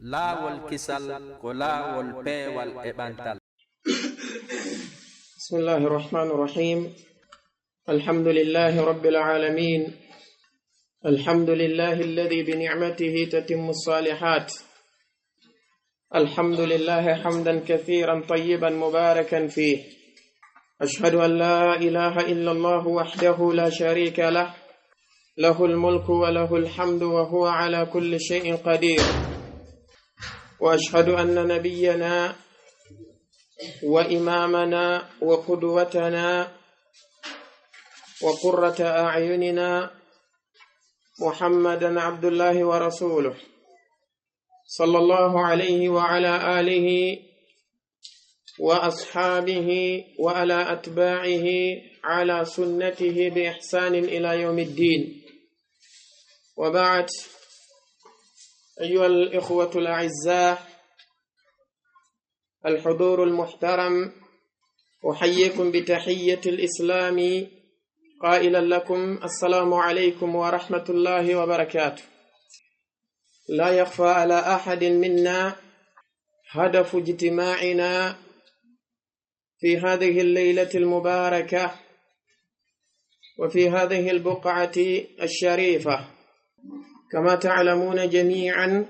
laawol kisal ko laawol peewal e ɓantal. Bismillahi rahmani rahim. Alhamdulillahi rabbil alamin. Alhamdulillahi alladhi bi ni'matihi tatimmu as-salihat. Alhamdulillahi hamdan kathiran tayyiban mubarakan fih. Ashhadu an la ilaha illa Allah wahdahu la sharika lah. Lahul mulku wa lahul hamdu wa huwa ala kulli shay'in qadir. وأشهد أن نبينا وإمامنا وقدوتنا وقرة أعيننا محمدا عبد الله ورسوله صلى الله عليه وعلى آله وأصحابه وعلى أتباعه على سنته بإحسان إلى يوم الدين. وبعد، أيها الإخوة الأعزاء، الحضور المحترم، أحييكم بتحية الإسلام قائلا لكم السلام عليكم ورحمة الله وبركاته. لا يخفى على أحد منا هدف اجتماعنا في هذه الليلة المباركة وفي هذه البقعة الشريفة. كما تعلمون جميعا،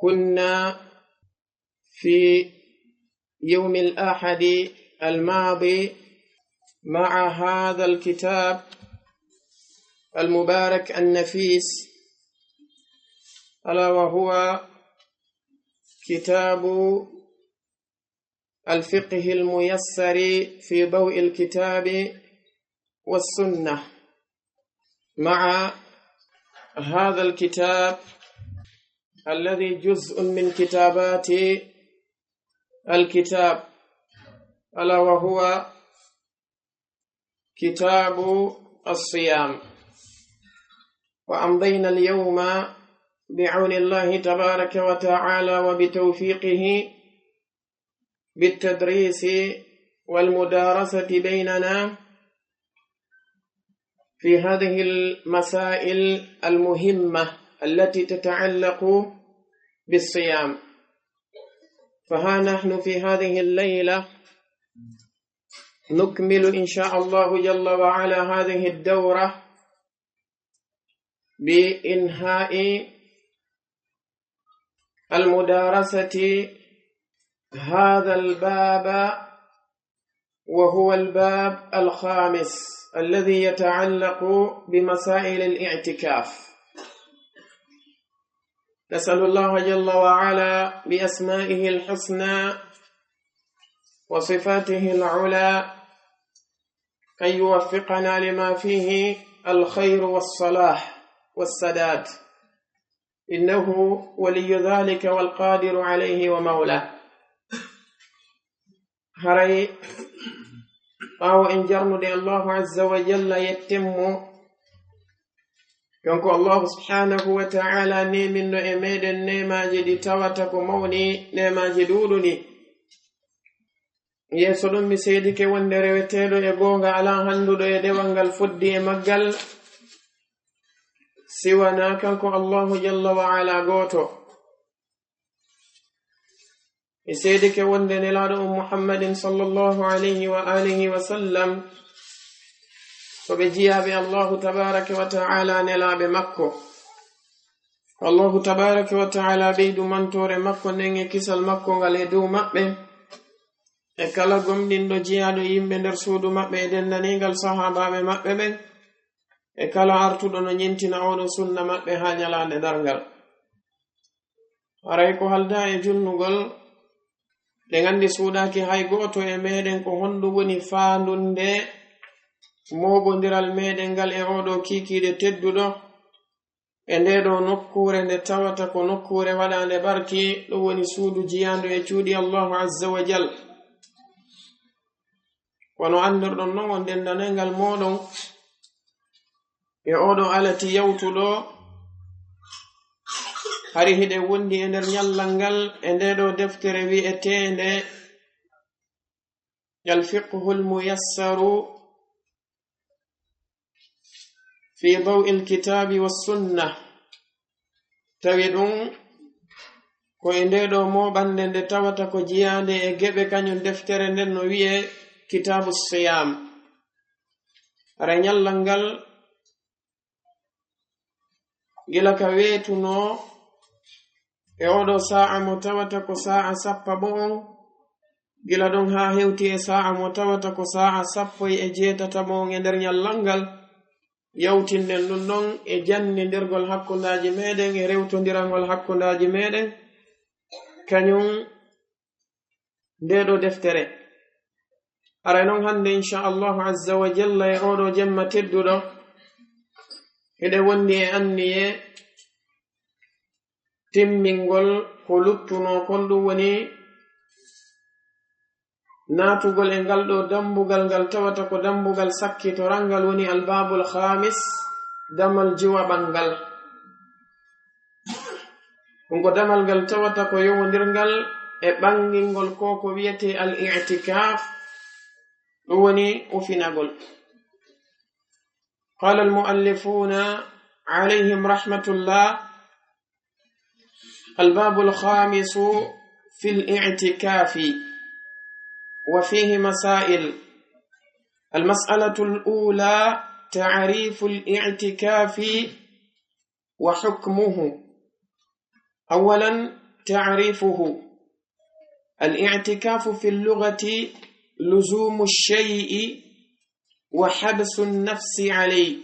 كنا في يوم الأحد الماضي مع هذا الكتاب المبارك النفيس، ألا وهو كتاب الفقه الميسر في ضوء الكتاب والسنة. مع هذا الكتاب الذي جزء من كتابات الكتاب، ألا وهو كتاب الصيام. وأمضينا اليوم بعون الله تبارك وتعالى وبتوفيقه بالتدريس والمدارسة بيننا في هذه المسائل المهمة التي تتعلق بالصيام. فها نحن في هذه الليلة نكمل إن شاء الله جل وعلا هذه الدورة بإنهاء المدارسة هذا الباب، وهو الباب الخامس الذي يتعلق بمسائل الاعتكاف. نسأل الله جل وعلا بأسمائه الحسنى وصفاته العلى أن يوفقنا لما فيه الخير والصلاح والسداد، إنه ولي ذلك والقادر عليه ومولاه. هري أو إن جرند الله عز وجل يتم ينكو الله سبحانه وتعالى نيمن إميد نيماجي دي تواتك موني نيماجي دولني يسولم بسيدك وندروتيدو يقوغ على هندو يدوانغال فدي مقال سوانا كنكو الله جل وعلا قوتو يسيدك وندنلاد محمد صلى الله عليه وآله وسلم وبجياب الله تبارك وتعالى نلاب مكو. الله تبارك وتعالى بيدو منتور مكو نيني كسل مكو غاليدو مكبه ekala gomdindo jiyaado yimbe nder suudu mabbe e dendanigal sahaababe mabbe ben e kala artudo no nyintina odo sunna mabbe ha nyalaande dargal. Aray ko halda e junnugol de ngandi suudaaki hay goto e meden ko hondu woni faandunde moobondiral meden gal e odo kikiide teddudo e ndedo nokkure nde tawata ko nokkure wadande barki do woni suudu jiyaando e cuudi Allahu azza wa jalla. Wono andirdon non on dendanengal modon e odo alati yawtudo hari hide wondi e nder nyallal ngal e ndedo deftere wi'etende al fiqhul muyassaru في ضوء الكتاب والسنة تويدون ko e ndeɗo moɓande nde tawata ko jiyande e geɓe kañum deftere nden no wi'e kitabu siyam. Ara nyallal ngal gila ka weetuno e oɗo sa'a mo tawata ko sa'a sappa bo'on, gila ɗon ha hewti e sa'a mo tawata ko sa'a 18 mo e nder nyallal ngal, yawtinden ɗum ɗon e jannidirgol hakkundaji meɗen e rewtodirangol hakkundaji meɗen kañum ndeɗo deftere. Ara non hande inchallahu azza wa jalla e oɗo jemma tedduɗo eɗe wonni e anniye timmingol ko luttuno kon ɗum woni natugol e ngal ɗo dambugal ngal tawata ko dambugal sakkitorangal woni albabul khamis, damal jiwa ɓangal. Ko damal ngal tawata ko yowodirngal e ɓangingol ko wiyete al-i'tikaf, ɗum woni ufinagol. Qala al-muallifuna alayhim rahmatullah: الباب الخامس في الاعتكاف وفيه مسائل. المسألة الأولى تعريف الاعتكاف وحكمه. أولا تعريفه: الاعتكاف في اللغة لزوم الشيء وحبس النفس عليه،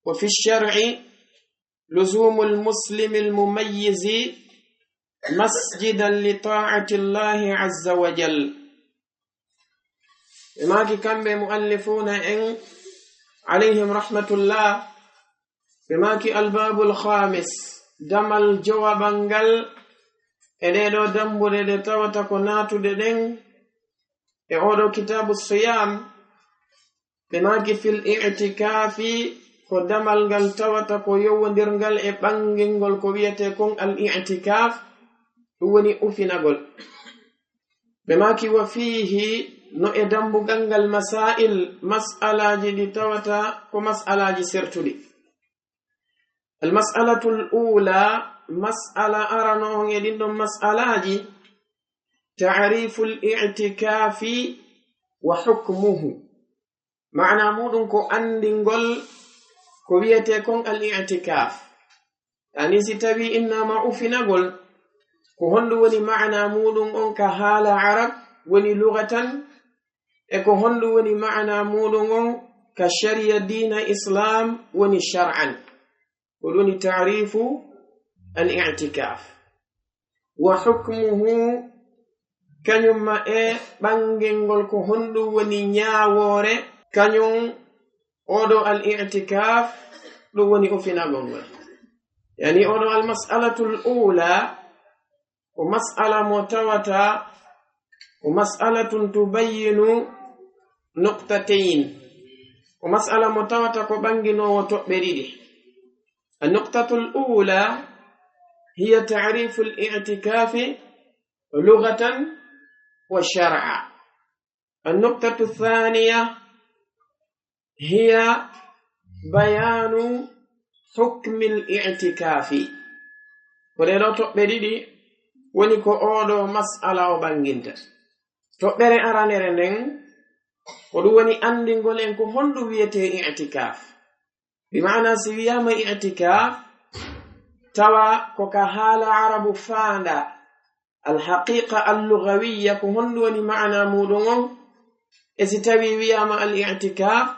وفي الشرع لزوم المسلم المميز مسجدا لطاعة الله عز وجل. بماكي كم مؤلفون إن عليهم رحمة الله بماكي الباب الخامس دم الجواب انقل إليدو دمبو دي توتكو ناتو دين إعودو كتاب الصيام بماكي في الاعتكاف ko damal ngal tawata ko yowodirngal e ɓangingol ko wiyete kon al-i'tikaf, ɗum woni ufinagol. ɓe maki wa fihi no e dambugal ngal masail, mas'alaji ɗi tawata ko mas'alaji sertuɗi. al-mas'alatu al-ula, mas'ala arano on e ɗin ɗon mas'alaji: ta'rifu al-i'tikafi wa hukmuhu. ma'ana muɗum ko andingol ko wiyete kon al-i'tikaf. Yani si tawi innama ufinagol ko hondu woni ma'ana muɗum on ka haala arab woni lughatan, e ko hondu woni ma'ana muɗum on ka sharia dina islam woni shar'an. ko woni ta'rifu al-i'tikaf. wa hukmuhu kañum ma e ɓangengol ko hondu woni nyaawore kañum oɗo al-i'tikaf ɗum woni ufinagol ngol. Yani oɗo al-mas'alatu al-ula ko mas'ala mo tawata ko mas'alatun tubayyinu nuqtatayn, ko mas'ala mo tawata ko ɓanginowo toɓɓe ɗiɗi. النقطة الأولى هي تعريف الاعتكاف لغة وشرعا. النقطة الثانية هي بيان حكم الاعتكاف. ولذا تقبلي ونكو أولو مسألة وبنجنت تقبلي أرانيرنين ودواني أندنغول إنكو هندو بيته اعتكاف، بمعنى سويام اعتكاف توا كوكهال عرب فانا الحقيقة اللغوية كهندو معنى مودون إستوي ويام الاعتكاف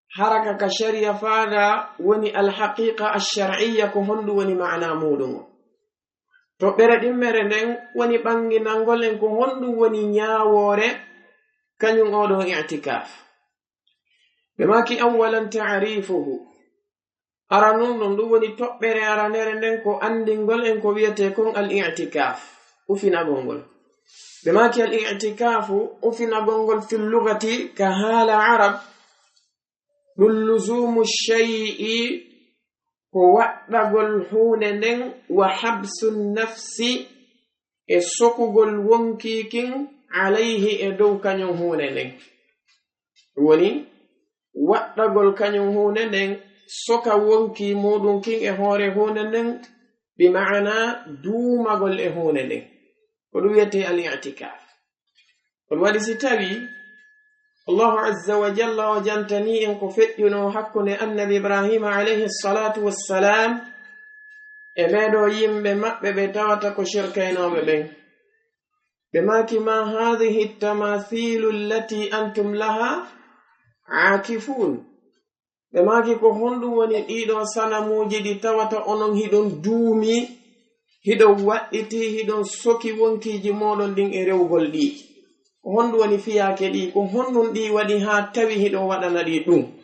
حركة كشرية فانا وني الحقيقة الشرعية كهندو وني معنى مودون. تقبل دمرنين وني بانغي نانغولين كهندو وني نياووري كنيون أودو اعتكاف. بماكي أولا تعريفه أرانون نندو وني تقبل أرانيرنين كو أندنغولين كو بيتكون الاعتكاف وفينا غونغول. بماكي الاعتكاف وفينا غونغول في اللغة كهال عرب لزوم الشيء ووأدغل هونن وحبس النفس السكوغل ونكيكين عليه إدو كنيو هونن وني وأدغل كنيو هونن سكا ونكي مودون كين إهوري هونن بمعنى دوما قل إهون لي ولويتي الاعتكاف والوالي ستابي الله عز وجل وجنتني إن كفتينو حقني النبي إبراهيم عليه الصلاة والسلام إمدو يمبي مأبي بتواتك شركينو ببين بماكي ما هذه التماثيل التي أنتم لها عاكفون بماكي كهندو ونئيدو سنموجي دي توات أنم هدون دومي هدون واتتي هدون سوكي ونكي جمولون دين إريو غلدي كهندو ونفيا كدي كهندو دي ودي ها تبي هدون ودنا دي دوم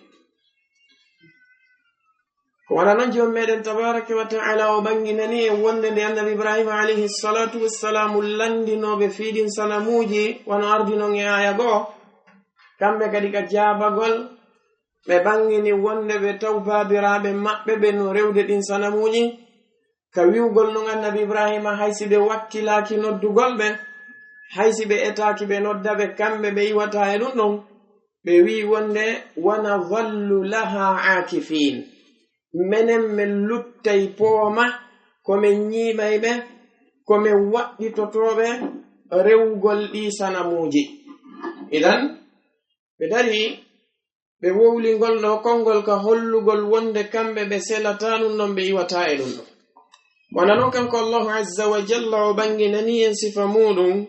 وانا نجم ميدن تبارك وتعالى وبنجنني وندن النبي إبراهيم عليه الصلاة والسلام لندنو بفيدين سنموجي وناردنو ياغو كم بكديك جابغول ببنجني وند بتوبة براب مأبب نوريود دين سنموجي كويوغول نو النبي إبراهيم حيث بوكلاكي ندوغول به حيث بأتاكي بنود بكم بيوتا يدنو بوي وند ونظل لها عاكفين menen men luttay pooma ko men nyiimay be ko men wadditotobe rewgol di sanamuji idan be dari be wowlingol do kongol ka hollugol wonde kambe be selatanu non be yiwata e dum monanon kanko Allah azza wa jalla o banginani en sifa mudum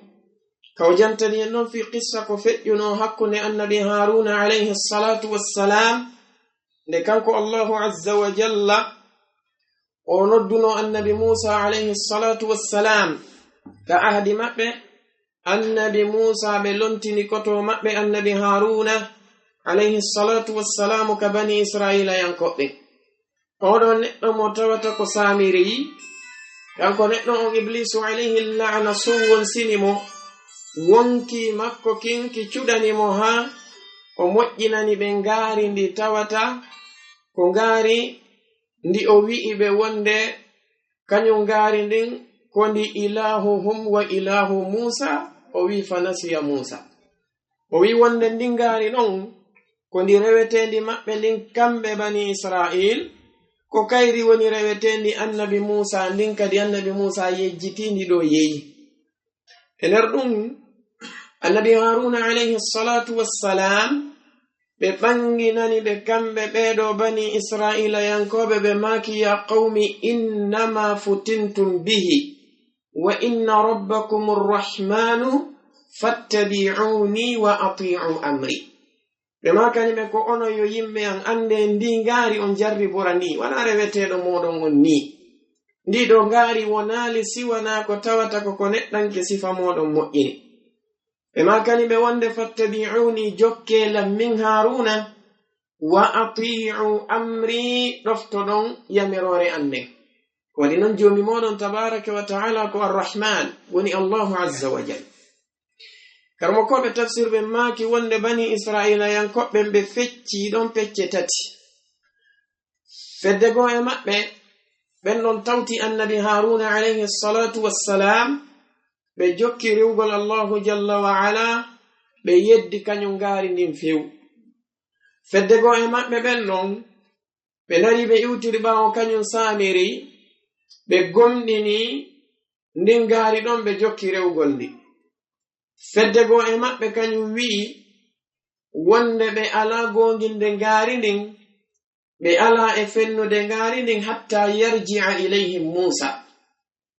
kawjantani en non fi qissa ko fejjuno hakkunde annabi Haruna alayhi salatu wassalam ne kanko Allahu azza wa jalla o nodduno annabi Musa alayhi salatu wassalam ka ahdi mabbe annabi Musa be lontini koto mabbe annabi Haruna alayhi salatu wassalam ka bani Israila yankobbe odo neddo mo tawata ko samiri kanko neddo on iblisu alayhi la'na suwon sinimo wonki makko kinki cudani mo ha o mojjinani be ngari ndi tawata ko ngari ndi o wi'i be wonde kanyum ngari ndin ko ndi ilahuhum wa ilahu Musa o wi fanasiya Musa o wi wonde ndi ngari non ko ndi rewetendi mabbe ndin kambe bani Israil ko kayri woni rewetendi annabi Musa ndin kadi annabi Musa yejjitindi do yeyi ener dum annabi Haruna alayhi salatu wassalam be banginani be kambe bedo bani Israila yankobe be maki ya qaumi innama futintum bihi wa inna rabbakumur rahmanu fattabi'uni wa ati'u amri be makani me ko ono yo yimbe an ande ndi ngari on jarri borani wana rewetedo modon on ni ndi do ngari wonali siwana ko tawata ko neddanke sifa modon mo'ini بما كان بوند فاتبعوني جوكي من هارون وأطيعوا أمري رفتدون يمروري أني ولننجو ممون تبارك وتعالى الرحمن وني الله عز وجل كرمكو بتفسير بماكي وند بني إسرائيل ينكو بفتشي دون فتشتاتي فدقوا يمأبه بنون توتي النبي هارون عليه الصلاة والسلام be jokki rewgol Allahu jalla wa ala be yeddi kanyum ngari ndin few fedde go e mabbe ben non be nari be iwtiri bawo kanyum samiri be gomdini ndin ngari don be jokki rewgol ndi fedde go e mabbe kanyum wi wonde be ala gonginde ngari ndin be ala e fennude ngari ndin hatta yarji'a ilayhim Musa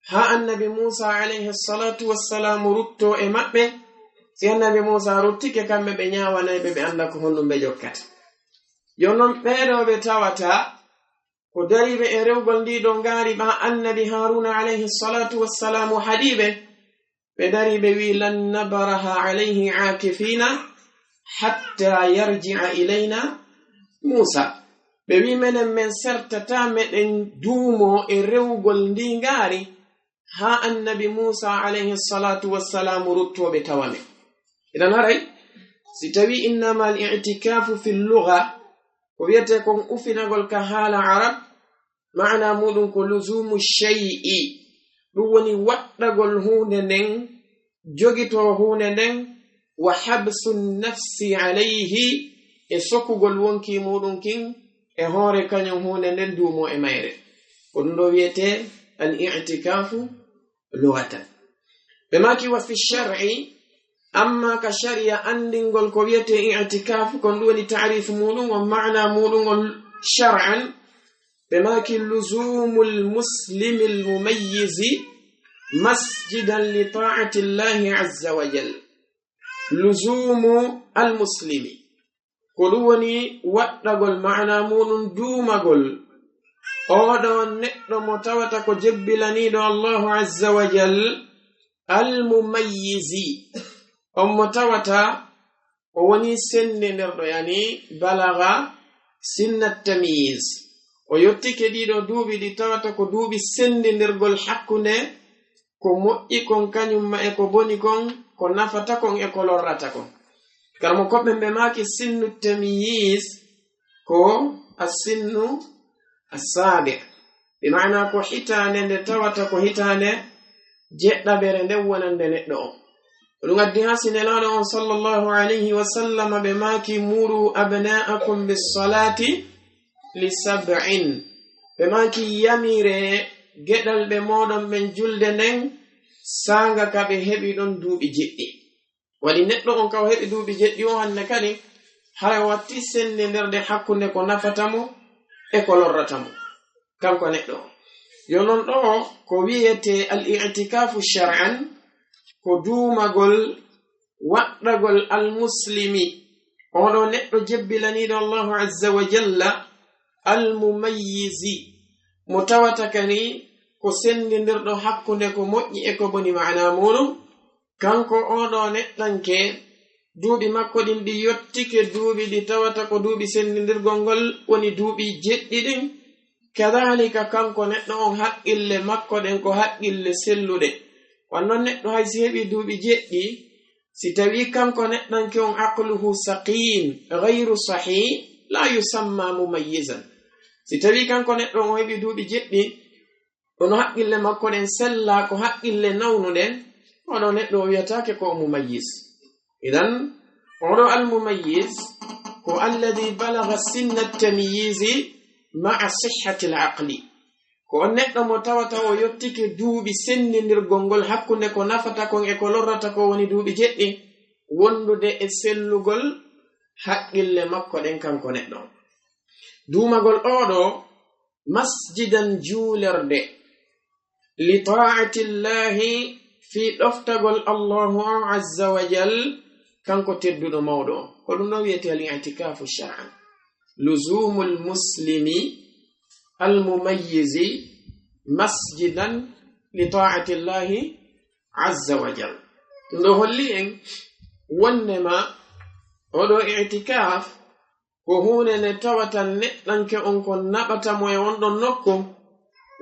ha annabi Musa alayhi salatu wassalam rutto e mabbe si annabi Musa ruttike kambe be nyawanay be anda ko hondum be jokkata jonon beedo be tawata ko daribe e rewgol ndi do ngari ba annabi Haruna alayhi salatu wassalam hadibe be daribe wi lan nabaraha alayhi aakifina hatta yarji'a ilayna Musa be wi menen men sertata meden duumo e rewgol ndi ngari ha annabi Musa alayhi salatu wassalam ruttobe tawame idan haray si tawi innama al-i'tikafu fi al-lugha ko wiete kon ufinagol ka hala arab maana mudum ko luzumu shay'i dum woni waddagol hunde nden jogito hunde nden wa habsu nafsi alayhi e sokugol wonki mudum kin e hore kanyum hunde nden duumo e mayre ko ndo wiete الاعتكاف لغة بماكي وفي الشرع أما كشريعة أندنغل كوية اعتكاف كندوني تعريف مولون ومعنى مولون شرعا بماكي لزوم المسلم المميز مسجدا لطاعة الله عز وجل لزوم المسلم كدوني وقتغل معنى مولون دومغل أودون نقر متوتك جبلني دو الله عز وجل المميز متوتا وني سن نرد يعني بلغ سن التمييز ويتك دي دوبي دي توتا كو دوبي سن نرغل حقونه كو موئي كون كانيوم ما اكو بوني كون كو نافتا كون اكو لوراتا كون كرمو كوبن بماكي سن التمييز كو السن السابع بمعنى كو حيتانه توتا كو حيتانه جئنا برنده وننده ندعو ونغدي حسن الله صلى الله عليه وسلم بماكي موروا أبناءكم بالصلاة ل7 بماكي يميري جدل بمودم من جلدنن سانغا كبهبي دون دوبي جئي ولنقلقن كوهبي دوبي جئي وهن نكالي حيواتي سن نرد حقو نكو نفتمو اكو لرتمو كم كو نقلقن yonon ɗo ko wiyete al-i'tikafu shar'an ko duumagol waɗɗagol al-muslimi oɗo neɗɗo jebbilaniɗo Allahu azza wa jalla al-mumayyizi mo tawata kani ko sendidirɗo hakkunde ko moƴƴi e ko boni ma'ana muɗum kanko oɗo neɗɗanke duuɓi makko ɗin ɗi yottike duuɓi ɗi tawata ko duuɓi sendidirgol ngol woni duuɓi jeɗɗiɗin kadhalika kanko neɗɗo on haqqille makko ɗen ko haqqille selluɗe wannon neɗɗo haysi heɓi duuɓi jeɗɗi si tawi kanko neɗɗanke on aqluhu saqim ghayru sahih la yusamma mumayyizan si tawi kanko neɗɗo on heɓi duuɓi jeɗɗi ono haqqille makko ɗen sella ko haqqille nawnuɗen oɗo neɗɗo o wiyatake ko mumayyiz idan oɗo almumayyiz ko alladi balagha sinna at-tamyizi ma'a sihhati al-aqli ko on neɗɗo mo tawata o yottike duuɓi sennindirgol ngol hakkunde ko nafata kon e ko lorrata ko woni duuɓi jeɗɗi wondude e sellugol haqqille makko ɗen kanko neɗɗo duumagol oɗo masjidan juulerde li ta'ati llahi fi ɗoftagol allahu azza wa jal kanko tedduɗo mawɗo ko ɗum ɗo wiyete al-i'tikafu shar'an لزوم المسلم المميز مسجدا لطاعة الله عز وجل نقول ونما ودو اعتكاف وهنا نتوتا نتنك أنكو نبتا مويوندو نكو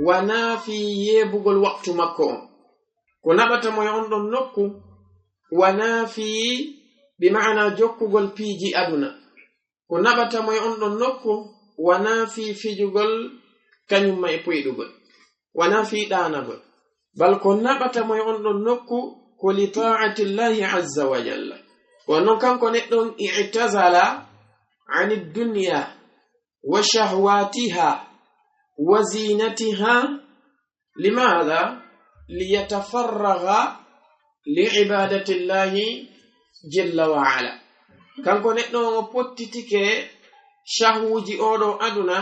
ونافي يبغو الوقت مكو ونبتا مويوندو نكو ونافي بمعنى جوكو البيجي أدنا ko nabata moy on don nokku wana fi fijugol kanyum may poydugol wana fi danagol bal ko nabata moy on don nokku ko li ta'ati llahi azza wa jalla wonon kanko neddon i'tazala ani dunya wa shahwatiha wa zinatiha limadha liyatafarraga li'ibadati llahi jalla wa ala kanko neɗɗo o pottitike shahwuji oɗo aduna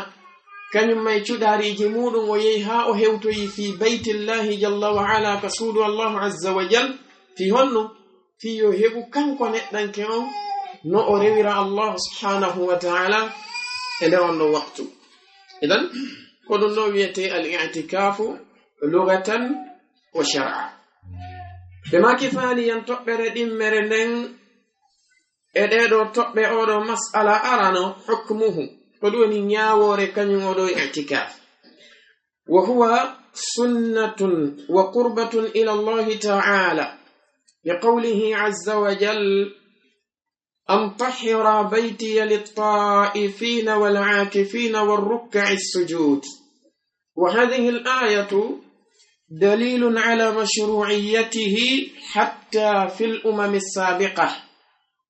kanyum may cuɗariji muɗum o yehi ha o hewtoyi fi baytillahi jalla wa ala ka suudu allahu azza wa jal fi honno fi yo heɓu kanko neɗɗanke on no o rewira allahu subhanahu wa ta'ala e nder on ɗo waktu idan ko ɗum ɗo wiyete al-i'tikafu lugatan wa shar'a ɓe maki faani yan toɓɓere ɗimmere nden eɗeɗo toɓɓe oɗo mas'ala arano hukmuhu ko ɗoni ñawore kañum oɗo i'tikaf wa huwa sunnatun wa qurbatun ila allahi ta'ala liqawlihi azza wa jal am tahira baytiya lit-ta'ifina wal-'akifina war-ruk'i as-sujud wa hadhihi al-ayatu dalilun ala mashru'iyyatihi hatta fil umam as-sabiqah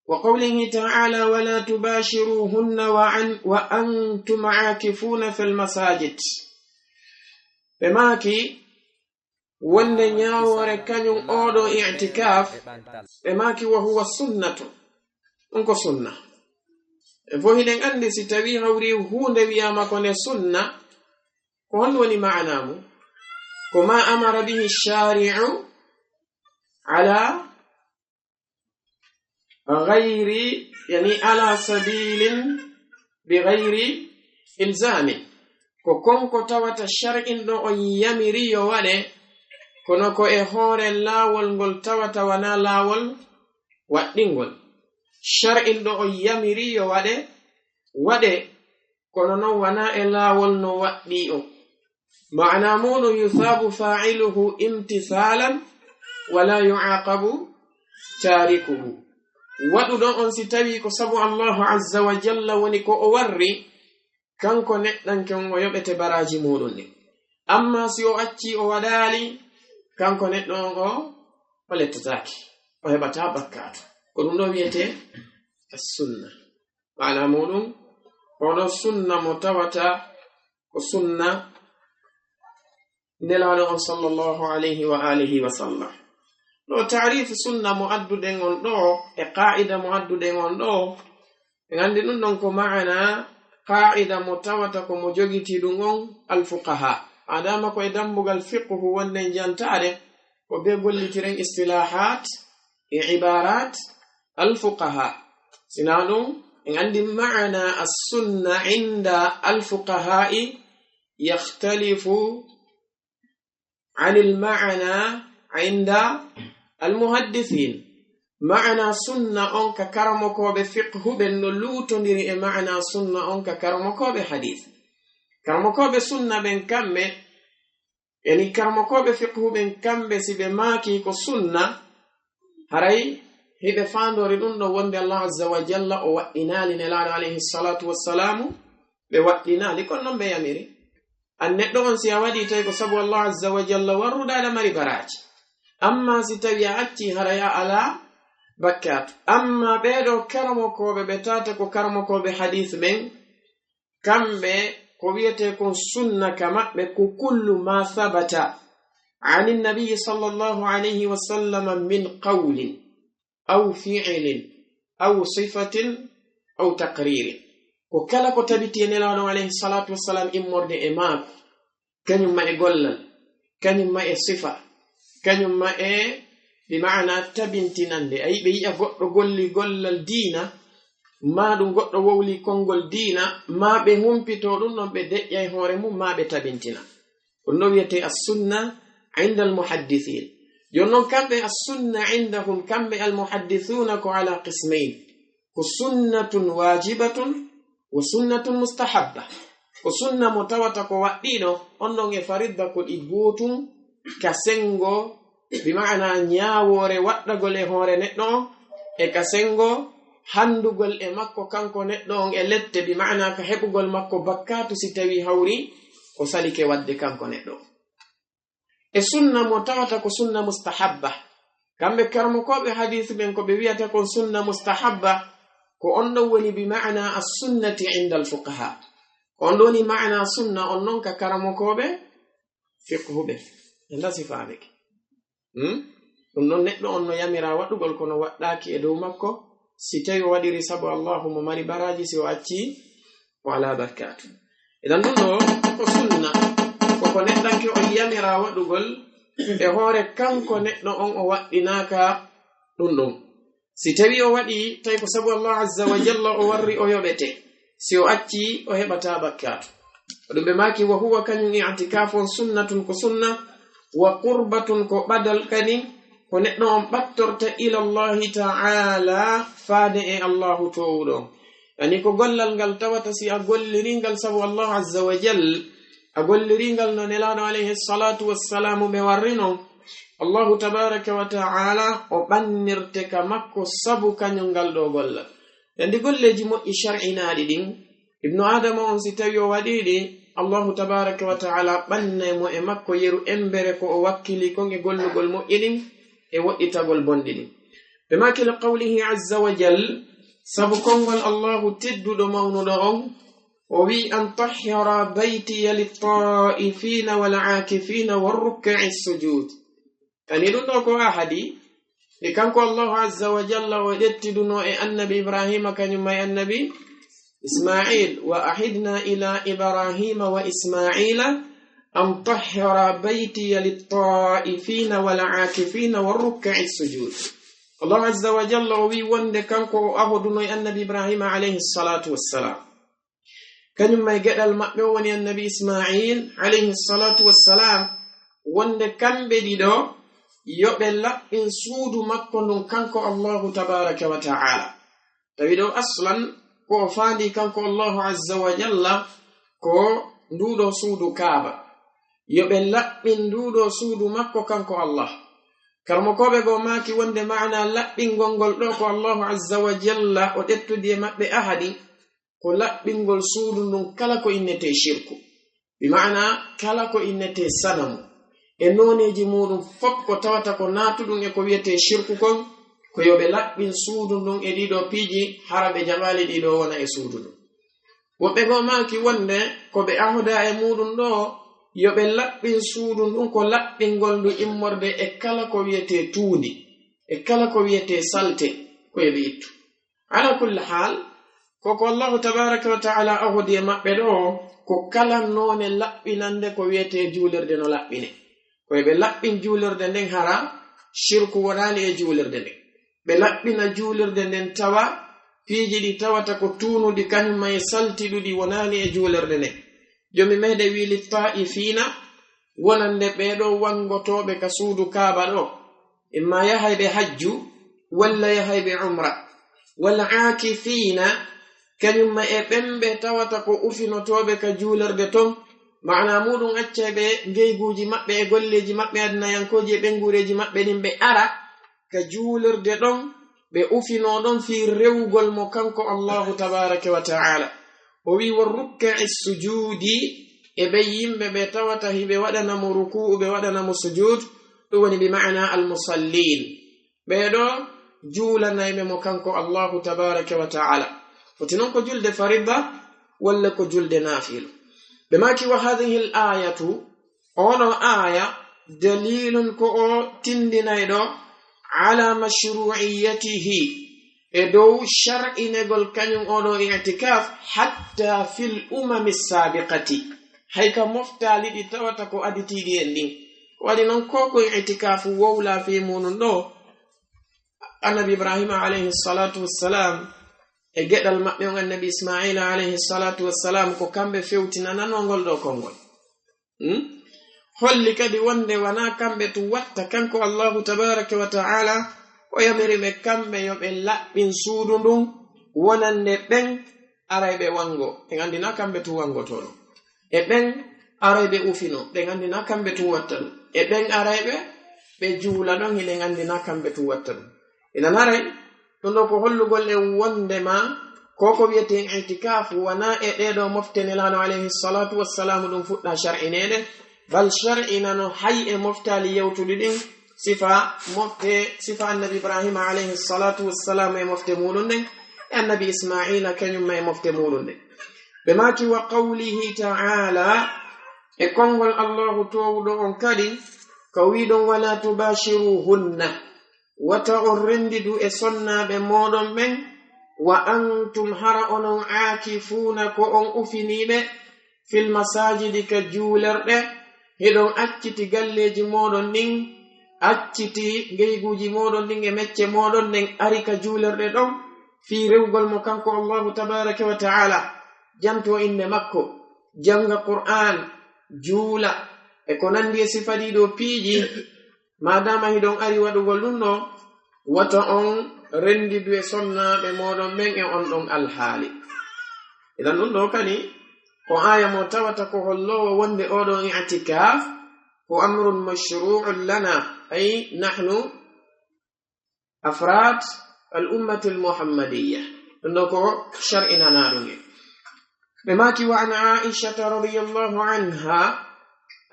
وقوله تعالى ولا تباشروهن وأنتم عاكفون في المساجد بماكي wonde nyaawore kanyum odo i'tikaf e maki wa huwa sunnatu onko sunna e fo hiden andi si tawi hawri hunde wiyama ko ne sunna ko hon woni ma'anamu ko ma amara bihi shari'u ala ghairi yani ala sabilin bighairi ilzami ko konko tawata shar'in do on yamiri yo wade kono ko e hore lawol ngol tawata wana lawol waddingol shar'in do on yamiri yo wade kono non wana e lawol no waddi o ma'ana mulu yuthabu fa'iluhu imtithalan wala yu'aqabu tarikuhu wadu don on si tawi ko sabu Allah azza wa jalla woni ko o warri kanko neddan ken o yobete baraji mudun ni amma si o acci o wadali kanko neddon o lettataaki o hebata bakkatu ko dum do wiete as-sunna ma'ana mudum odo sunna mutawata ko sunna nelano on sallallahu alayhi wa alihi wa sallam do ta'rif sunna muaddude ngon do e qa'ida muaddude ngon do ngandi dum don ko ma'ana qa'ida mutawata ko mo jogiti dum on al fuqaha adama ko e dambugal fiqh wonde jantade ko be gollitiren istilahat e ibarat al fuqaha sinadum ngandi ma'ana as-sunna inda al fuqaha yakhtalifu عن المعنى عند المحدثين معنى سنة أنك كرمكو بفقه بنلوت نري معنى سنة أنك كرمكو بحديث كرمكو بسنة بن كم يعني كرمكو بفقه بن كم بسبماكي كسنة هري هذا فاندو ردون وند الله عز وجل وإنا لنلال عليه الصلاة والسلام بوقتنا لكن نم بياميري anneddo on si awadi tay ko sabu Allah azza wa jalla warruda da mari baraji amma si tawi acci haraya ala bakkat amma beedo karamo ko be betata ko karamo ko be hadith ben kambe ko wiete ko sunna kama be ko kullu ma thabata an an-nabiy sallallahu alayhi wa sallam min qawlin aw fi'lin aw sifatin aw taqririn ko kala ko tabiti nelano alayhi salatu wassalam immorde e maako kanyum ma e gollal kanyum ma e sifa kanyum ma e bi maana tabintinande ay be yi'a goddo golli gollal diina ma dum goddo wowli kongol diina ma be humpito dum non be deƴƴay hoore mum ma be tabintina on no wiete as-sunna 'inda al-muhaddithin jonnon kambe as-sunna 'indahum kambe al-muhaddithuna ko ala qismayn ko sunnatun wajibatun wa sunnatun mustahabba ko sunna mutawata ko waddino ondon e faridda ko igotum kasengo bi maana nyaawore waddagol e hore neddo e kasengo handugol e makko kanko neddo on e lette bi maana ka hebugol makko bakkatu si tawi hawri ko salike wadde kanko neddo e sunna mutawata ko sunna mustahabba kambe karmo ko be hadith ben ko be wiata ko sunna mustahabba ko ondo woni bi maana as-sunnati 'inda al-fuqaha ondo ni maana sunna onnon ka karamo kobe fiqhube enda sifabe dum non neddo onno yamira wadugol kono waddaki e dow makko si tawi wadiri sabu Allahumma mari baraji si o acci wala barakatu idan dum do ko sunna ko neddanke o yamira wadugol e hore kanko neddo on o waddinaka dum si tawi o wadi tay ko sabu Allah azza wa jalla o warri o yobete si o acci o hebata bakkatu dum be maki wa huwa kan i'tikafun sunnatun ko sunna wa qurbatun ko badal kani ko neddo on battorta ila Allah ta'ala faade e Allah towdo yani ko gollal gal tawata si a golliringal sabu Allah azza wa jalla a golliringal no nelano alayhi salatu wassalamu be warrino Allah tabaraka wa ta'ala o bannirte ka makko sabu kanyungal do gollal yandi golleji mo shar'inaadi din ibnu adam on si tawi o wadidi Allah tabaraka wa ta'ala banne mo e makko yeru embere ko o wakkili ko nge gollugol mo idin e woditagol bondidi be makil qawlihi azza wa jal sabu kongol Allah teddudo mawnudo on ووي أن طهر بيتي للطائفين والعاكفين والركع السجود يعني دونكو أحدي لكانكو الله عز وجل وجدتدنو النبي إبراهيم كان يمي النبي إسماعيل وأحدنا إلى إبراهيم وإسماعيل أن طهر بيتي للطائفين والعاكفين والركع السجود الله عز وجل وي وند كانكو أهدنو النبي إبراهيم عليه الصلاة والسلام كان يمي قدل مأبوني النبي إسماعيل عليه الصلاة والسلام وند كان بديدو يوبل إن سود مكن كانكو الله تبارك وتعالى تبيدو أصلا كو فاندي كانكو الله عز وجل كو ندودو سود كابا يوبل إن ندودو سود مكو كانكو الله كرمكوبه go maki wonde maana labbingol do ko Allah azza wa jalla o dettudi mabbe ahadi ko labbingol suudu dun kala ko innete shirku bi maana kala ko innete sanamu e noneji mudum fop ko tawata ko natudum e ko wiete shirku kon ko yobe labbin suudu dun e dido piji harabe jamali dido wona e suudu dun wobbe go maki wonde ko be ahoda e mudum do yobe labbin suudu dun ko labbingol du immorde e kala ko wiete tuudi e kala ko wiete salte ko e biitu ala kulli hal ko Allah tabaaraka wa ta'ala ahodi mabbe do ko kala none labbinande ko wiete juulirde no labbine ko be labbin juulirde den haram shirku wonani e juulirde den be labbina juulirde den tawa fiiji di tawata ko tuunudi kanyum may saltidudi wonani e juulirde den jomi mehde wili ta'ifina wonande beedo wangotobe ka suudu kaaba do imma yahaybe hajju walla yahaybe umra wal aakifina kanyum e bembe tawata ko ufinotobe ka juulirde ton maana mudum accebe ngeyguuji mabbe e golleji mabbe adna yankoje bengureji mabbe nimbe ara ka juulirde don be ufino don fi rewgol mo kanko Allah tabaaraka wa ta'ala o wi warruk'i sujudi e be yimbe be tawata hibe wadana mo ruku'u be wadana mo sujud do woni bi maana al musallin be do juulanaybe mo kanko Allah tabaaraka wa ta'ala fotinon ko julde farida walla ko julde nafil bemaki wa hadhihi al ayatu ono aya dalilun ko tindinaydo ala mashru'iyyatihi edo shar'i negol kanyum odo i'tikaf hatta fil as-sabiqati hayka moftali di tawata ko aditidi en din wadi non ko i'tikaf wawla fi munun do annabi ibrahim alayhi salatu wassalam e gedal mabbe on annabi ismail alayhi salatu wassalam ko kambe fewtina nanongol do kongol holli kadi wonde wana kambe tu watta kanko Allah tabaaraka wa ta'ala o yamiri be kambe yobe labbin suudu dum wonande ben araybe wango e ngandina kambe tu wango to e ben araybe ufino be ngandina kambe tu watta e ben araybe be juula don hile ngandina kambe tu watta ina naray don ko hollugol e wonde ma koko wiete i'tikaf wana e dedo moftene lano alayhi salatu wassalam dum fudda shar'inede bal shar'ina no hay e moftali yewtudin sifa annabi ibrahim alayhi salatu wassalam e mofte mulunde annabi ismaila kanyum e mofte mulunde be maki wa qawlihi ta'ala e kongol allah towdo on kadi kawidon wala tubashiruhunna wata orrendidu e sonnabe modon men wa antum hara onon aakifuna ko on ufinibe fil masajidi ka juulerde hedon acciti galleji modon nin acciti ngeyguuji modon nin e mecce modon nen arika juulerde don fi rewgol mo kanko Allah tabaaraka wa ta'ala janto inde makko janga qur'an juula e ko nandi e sifadi do piiji madama hidon ari wadugol dum no wata on rendidu e sonnabe modon men e on don alhaali idan dum do kani ko aya mo tawata ko hollowo wonde odo i'tikaf ko amrun mashru'un lana ay nahnu afrad al ummah al muhammadiyyah ndoko shar'ina narunge bemaki wa ana aisha radhiyallahu anha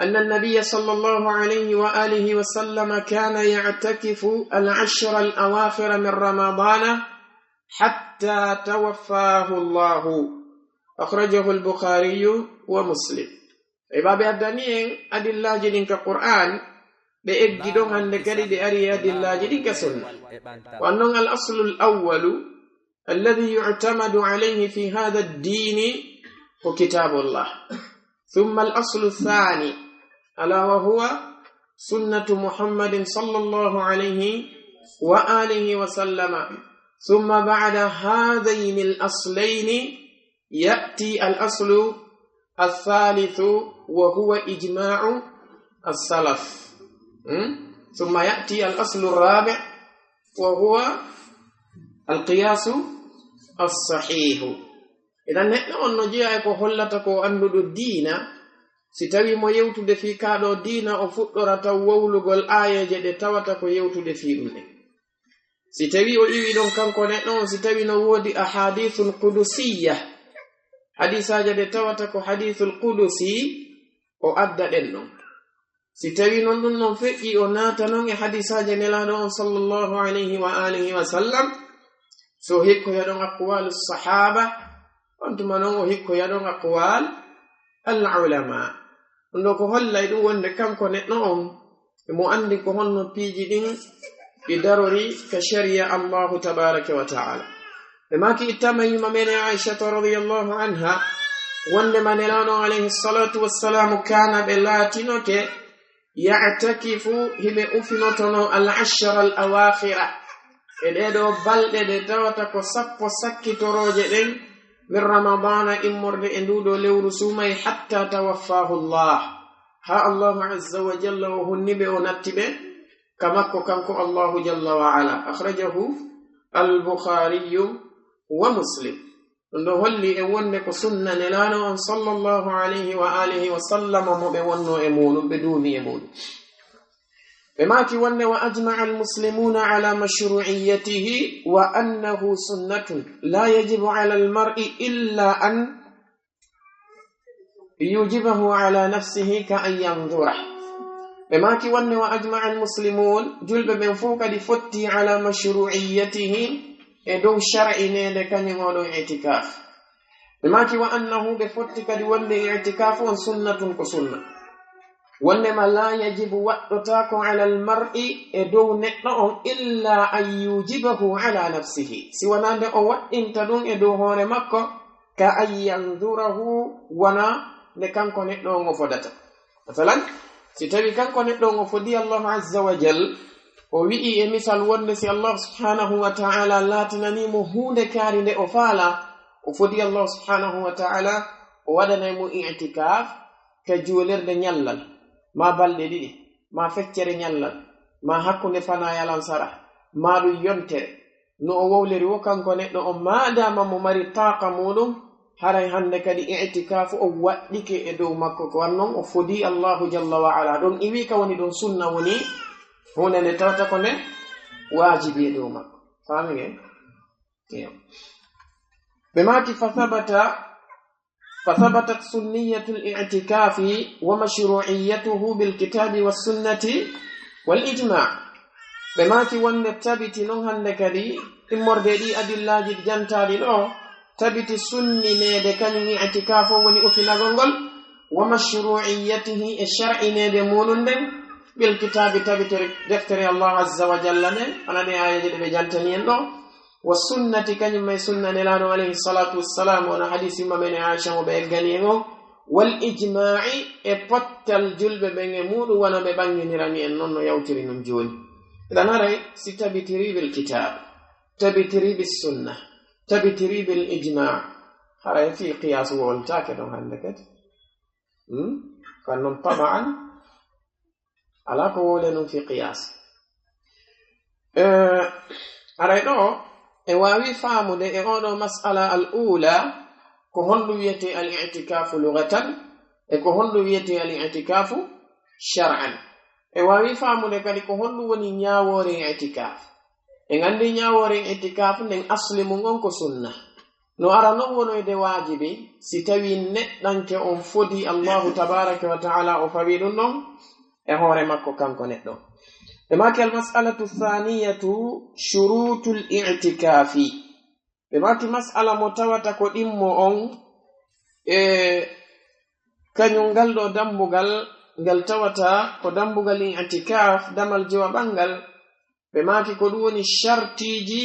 أن النبي صلى الله عليه وآله وسلم كان يعتكف العشر الأواخر من رمضان حتى توفاه الله أخرجه البخاري ومسلم إبابي الدنيا أدي الله جدين كقرآن بإجدون عن ذكري بأري أدي الله جدين كسنة وأنه الأصل الأول الذي يعتمد عليه في هذا الدين هو كتاب الله ثم الأصل الثاني ألا وهو سنة محمد صلى الله عليه وآله وسلم ثم بعد هذين الأصلين يأتي الأصل الثالث وهو إجماع السلف ثم يأتي الأصل الرابع وهو القياس الصحيح إذا نحن نجي أكو هلتكو أندو الدين ستوي مو يوتو في كادو دين أو فترة وولغل آية جد تواتكو يوتو في دولي ستوي أولي دون كانكو نحن ستوي نوودي أحاديث قدسية حديث جد تواتكو حديث القدسي أو أدى لنو ستوي نون فئي أو ناتنون حديث جنلانو صلى الله عليه وآله وسلم so hikko yadon aqwal as-sahaba antuma non hikko yadon aqwal al-ulama ndo ko hollay dum wonde kanko neddo on mo andi ko honno piiji din bi darori ka sharia Allah tabaaraka wa ta'ala e maki itamayi mamene Aisha radhiyallahu anha wonde manelano alayhi salatu wassalam kana belatino ke ya'takifu hibe ufinotono al-ashara al-awakhira ededo balde de tawata ko sappo sakkitoroje den min ramadana immorde e ndudo lewru sumay hatta tawaffahu Allah ha Allah azza wa jalla wa hunnibe onattibe kamakko kanko Allah jalla wa ala akhrajahu al-Bukhari wa Muslim ndo holli e wonne ko sunna nelano on sallallahu alayhi wa alihi wa sallam mo be wonno e munum be duni e munum بماكي ون وأجمع المسلمون على مشروعيته وأنه سنة لا يجب على المرء إلا أن يوجبه على نفسه كأن ينظره بماكي ون وأجمع المسلمون جلب من فوق لفتي على مشروعيته دون شرعنا لكن يقولوا اعتكاف بماكي وأنه بفتك لون اعتكاف سنة كسنة وانما لا يجب وقتك على المرء ادو نقو الا ان يوجبه على نفسه سوانا دو انت دون ادو هور مكو كأن ينظره وانا نكانكو نقو غفدتا مثلا ستبي كانكو نقو غفدي الله عز وجل ووي مثال ونسي الله سبحانه وتعالى لا تنني مهود كاري دو فالا وفدي الله سبحانه وتعالى ودنا مو اعتكاف كجولر de nyallal ma balde didi ma feccere nyallal ma hakkunde fana yalan sara ma du yontere no o wowleri wo kanko neddo o maadama mo mari taqa mudum haray hande kadi i'tikafu o waddike e dow makko ko wannon o fodi Allah jalla wa ala don iwi ka woni don sunna woni hunde ne tawta ko ne wajibi e dow makko fami nge be mati فثبتت سنية الاعتكاف ومشروعيته بالكتاب والسنة والإجماع بماكي ونتبت نوهن لكدي إمردي أدلاج جانتالي لو تبت سنة ندكن اعتكاف ونئفنا غنغل ومشروعيته الشرع ندمون بالكتاب تبت دفتر الله عز وجل أنا دي آية بجانتني لو والسنة كنما سنة نلانو عليه الصلاة والسلام وانا حديث ما من عائشة وبيغانيغو والإجماع إبطت الجلب بين مود وانا بباني نراني أنه يوتري نمجول إذا نرى ستبتري بالكتاب تبتري بالسنة تبتري بالإجماع هذا في قياس والتاك دون هندكت فانهم طبعا على قولنا في قياس أريدو e wawi faamude e odo mas'ala al-ula ko hondu wiete al-i'tikafu lughatan e ko hondu wiete al-i'tikafu shar'an e wawi faamude kadi ko hondu woni nyaawore i'tikaf e ngandi nyaawore i'tikaf nden asli mun on ko sunna no ara non wonoyde wajibi si tawi neddanke on fodi Allah tabaaraka wa ta'ala o fawi dum non e hoore makko kanko neddo بماكي المسألة الثانية شروط الاعتكاف بماكي مسألة متوتة كدمو kanyum ngal ɗo dambugal ngal tawata ko dambugal i'tikaf damal jewa ɓangal ɓe maki ko ɗum woni shartiji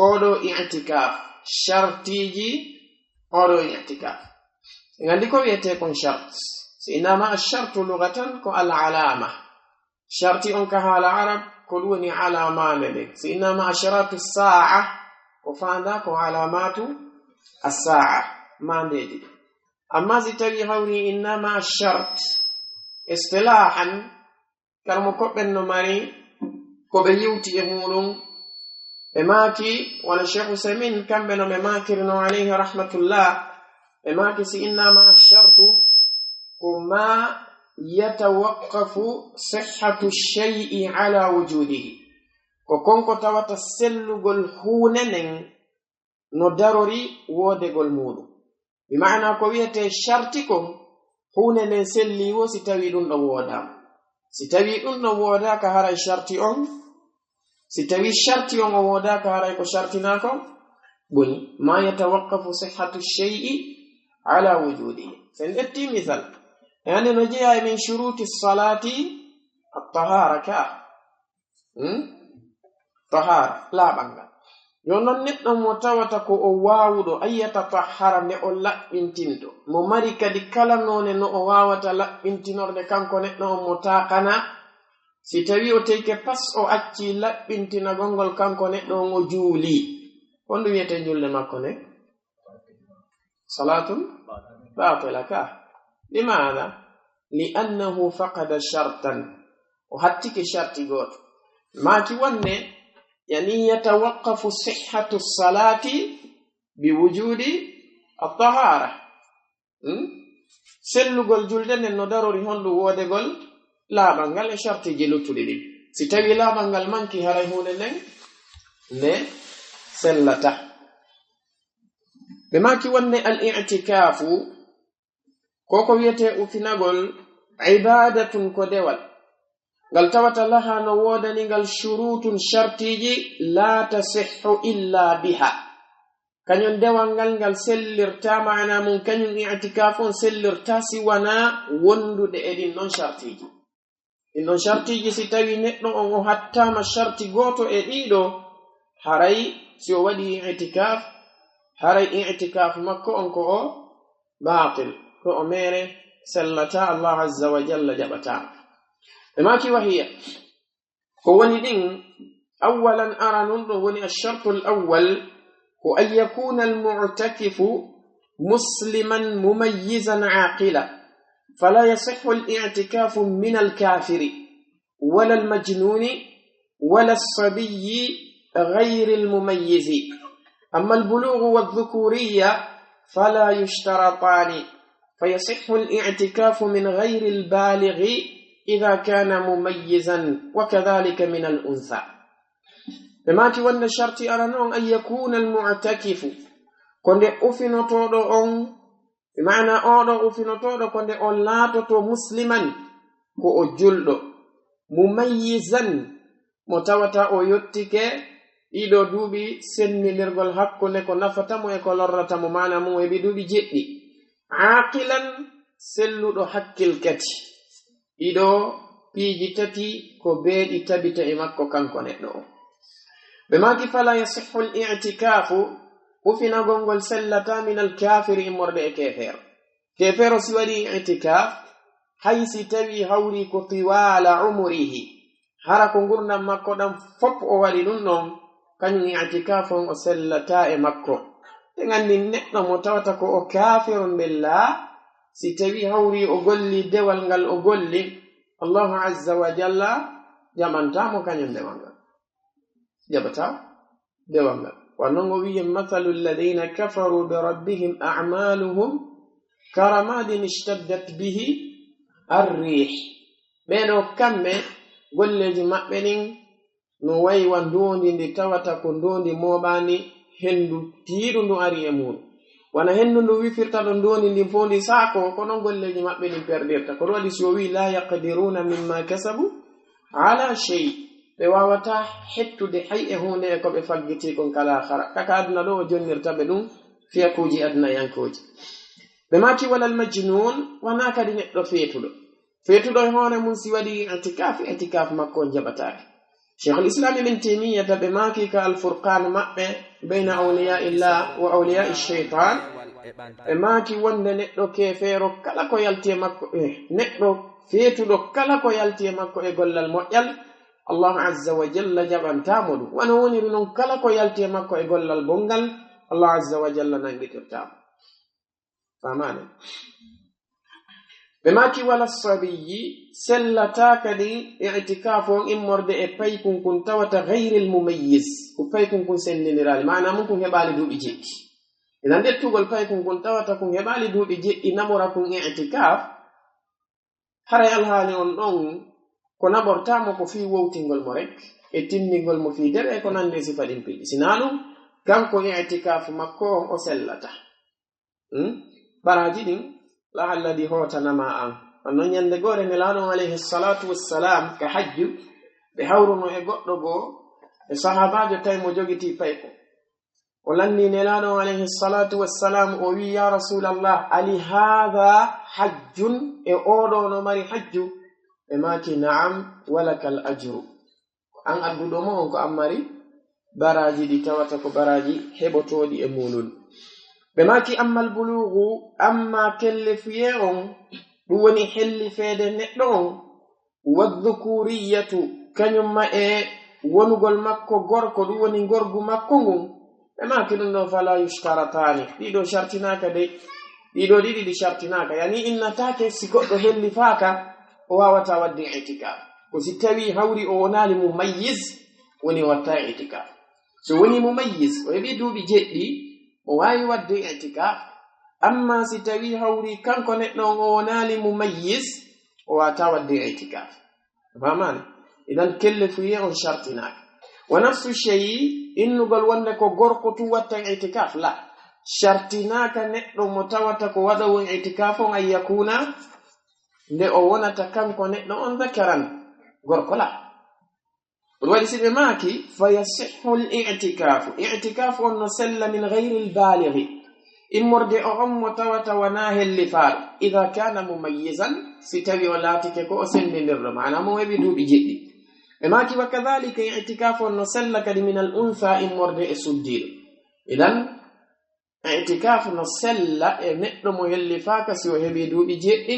oɗo i'tikaf shartiji oɗo i'tikaf ngandi ko wiyete kon shart inama ashartu lugatan ko al'alama sharti on ka hala arab ko ɗum woni alamane ɗe inama asharatu sa'a ko fanda ko alamatu as-sa'a mandeji amma si tawi hawri innama shart istilahan karmo koɓɓen no mari ko ɓe yiwti e muɗum ɓe maki wala Sheikh Usaimin kamɓe no ɓe makirno alayhi rahmatullah ɓe maki si innama shartu ko ma yatawaqqafu sihhatu shay'i ala wujudihi ko konko tawata sellugol huune nen no darori wodegol muɗum bi maana ko wiyete sharti ko huune nen selliwo si tawi ɗum ɗo wodama si tawi ɗum ɗo wodaka haray sharti on si tawi sharti on o wodaka haray ko shartinako boni ma yatawaqqafu sihhatu shay'i ala wujudihi sen etti misal yani no jeeya min shuruti salati at-tahara ka tahara la banga yo non neɗɗo mo tawata ko o wawuɗo ayyata tahara ne o laɓɓintinto mo mari kadi kala none no o wawata laɓɓintinorde kanko neɗɗo on mo taqana si tawi o teyke pas o acci laɓɓintina gongol kanko neɗɗo on o juuli honɗum wiyete julde makko ne salatun batila ka limaada li'annahu faqada shartan o hattike sharti goto maki wonne yani yatawaqqafu sihhatu salati biwujudi at-tahara sellugol julde nen no darori hondu wodegol laaɓangal e shartiji luttuɗi ɗin si tawi laaɓangal manki haray hunde nden nde sellata ɓe maki wonne al-i'tikafu koko wiyete ufinagol ibadatun ko dewal ngal tawata laha no wodani ngal shurutun shartiji la tasihhu illa biha kañum dewal ngal sellirta maana mum kañum i'tikafun sellirta si wana wondude e ɗin ɗon shartiji ɗin ɗon shartiji si tawi neɗɗo on o hattama sharti goto e ɗiɗo haray si o waɗi i'tikaf haray i'tikaf makko on ko o batil ko o mere sellata Allah azza wa jalla jaɓata maki wahiya ko woni ɗin awalan ara nun ɗo woni alshartu alawwal ko an yakuna almu'takifu musliman mumayyizan aqila fala yasihhu al-i'tikafu min al-kafiri wala al-majnuni wala as-sabiyyi ghayri al-mumayyizi amma al-bulugh wal-dhukuriyya fala yushtaratani فيصح الاعتكاف من غير البالغ إذا كان مميزا وكذلك من الأنثى بما تولى الشرط أرنون أن يكون المعتكف كند أفنطود بمعنى أفنطود كند أولاتو مسلما كأجلد مميزا متوتا أيوتك إدو دوبي سن لرغل حق لكو نفتم ويكو لرتم معنا مو بدوبي جئني aqilan selluɗo hakkilkati ɗiɗo piiji tati ko beeɗi tabita e makko kanko neɗɗo o ɓe maki fala yasihhu al-i'tikafu ufinagol ngol sellata min al-kafiri immorde e kefeero si waɗi i'tikaf hay si tawi hawri ko tiwala umrihi hara ko gurdam makko ɗam fop o waɗi ɗum ɗon kañum i'tikaf on o sellata e makko te gandi neɗɗo mo tawata ko o kafirun billah si tawi hawri o golli dewal ngal o golli Allahu azza wa jalla jamantamo kañum dewal ngal jaɓata dewal ngal wannon o wiye mathalu alladhina kafaru bi rabbihim a'maluhum karamadin ishtaddat bihi ar-rih ɓeɗo kamɓe golleji maɓɓe ɗin no waywa ndondi ndi tawata ko ndondi moɓani hendu tiiɗu ndu ari e muɗum wana hendu ndu wifirta ɗo ndoni ndi fondi saako ko non golleji maɓɓe ɗin perdirta ko waɗi so wi la yaqdiruna mimma kasabu ala shay ɓe wawata hettude hay e hunde e ko ɓe faggiti kon kala hara kaka aduna ɗo o jonnirta ɓe ɗum fiyakuji aduna yankoji ɓe maki walal majnun wana kadi neɗɗo feetuɗo e hoore mum si waɗi itikaf makko on jaɓataake. cheikh l'islam ibn taymiyata ɓe maki ka alfurqan maɓɓe bayna awliya illah wa awliya shaitan ɓe maki wonde neɗɗo kefeero kala ko yalti e makko neɗɗo feetuɗo kala ko yalti e makko e gollal moƴƴal Allah azza wa jalla jaɓantamo ɗum wona woniri noon kala ko yalti e makko e gollal bongal Allah azza wa jalla nangitirtamo. famane ɓe maki wala sabiyi sellata kadi i'tikaf on immorde e paykunkun tawata gayril mumayyiz ko paykunkun sendindirali mana mum kun heɓali duuɓi jeɗɗi. idan ndettugol paykunkun tawata kun heɓali duuɓi jeɗɗi namora kun i'tikaf haray alhaali on ɗon ko naɓortamo ko fi wowtingol mo rek e tinningol mo fi dere ko nande sifa ɗin piɗi sina ɗum kanko i'tikaf makko on o sellata. baraji ɗin lahalladi hotanama an annon nyande gore nelaɗon alayhi salatu wassalam ka hajju ɓe hawruno e goɗɗo goo e sahabajo tawi mo jogiti payko o lanni nelaɗon alayhi salatu wassalam o wi ya rasulallah ali hadha hajjun e oɗo no mari hajju ɓe maki na'am walakal ajru an adduɗo mo on ko an mari baraji ɗi tawata ko baraji heɓotoɗi e mulol. ɓe maki ammal bulugu amma kelle fiye on ɗum woni helli feede neɗɗo on wadhukuriyatu kañumma e wonugol makko gorko ɗum woni gorgu makko ngun ɓe maki ɗum ɗo fala yushtaratani ɗiɗo shartinaka de ɗiɗo ɗiɗi ɗi shartinaka yani innatake si goɗɗo helli faaka o wawata wadde i'tikaf ko si tawi hawri o wonali mumayyiz woni watta i'tikaf. so woni mumayyiz o heɓi duuɓi jeɗɗi o wawi wadde i'tikaf amma si tawi hawri kanko neɗɗo on o wonali mumayyiz o wata wadde i'tikaf. famani idan kelle fuye on shartinaka wa nafsu shay'i innugol wonde ko gorko tu watta i'tikaf la shartinaka neɗɗo mo tawata ko waɗawo i'tikaf on ay yakuna nde o wonata kanko neɗɗo on dhakaran gorko la waɗi si ɓe maki fayasihhu i'tikaf on no sella min gayri lbalighi immorde o on mo tawata wana helli faaɗo ida kana mumayyizan si tawi o laatike ko o sendidirɗo mana mo heɓi duuɓi jeɗɗi. ɓe maki wa kadhalika i'tikaf on no sella kadi min al untha immorde e suddiɗo idan i'tikaf no sella e neɗɗo mo helli faaka si o heɓi duuɓi jeɗɗi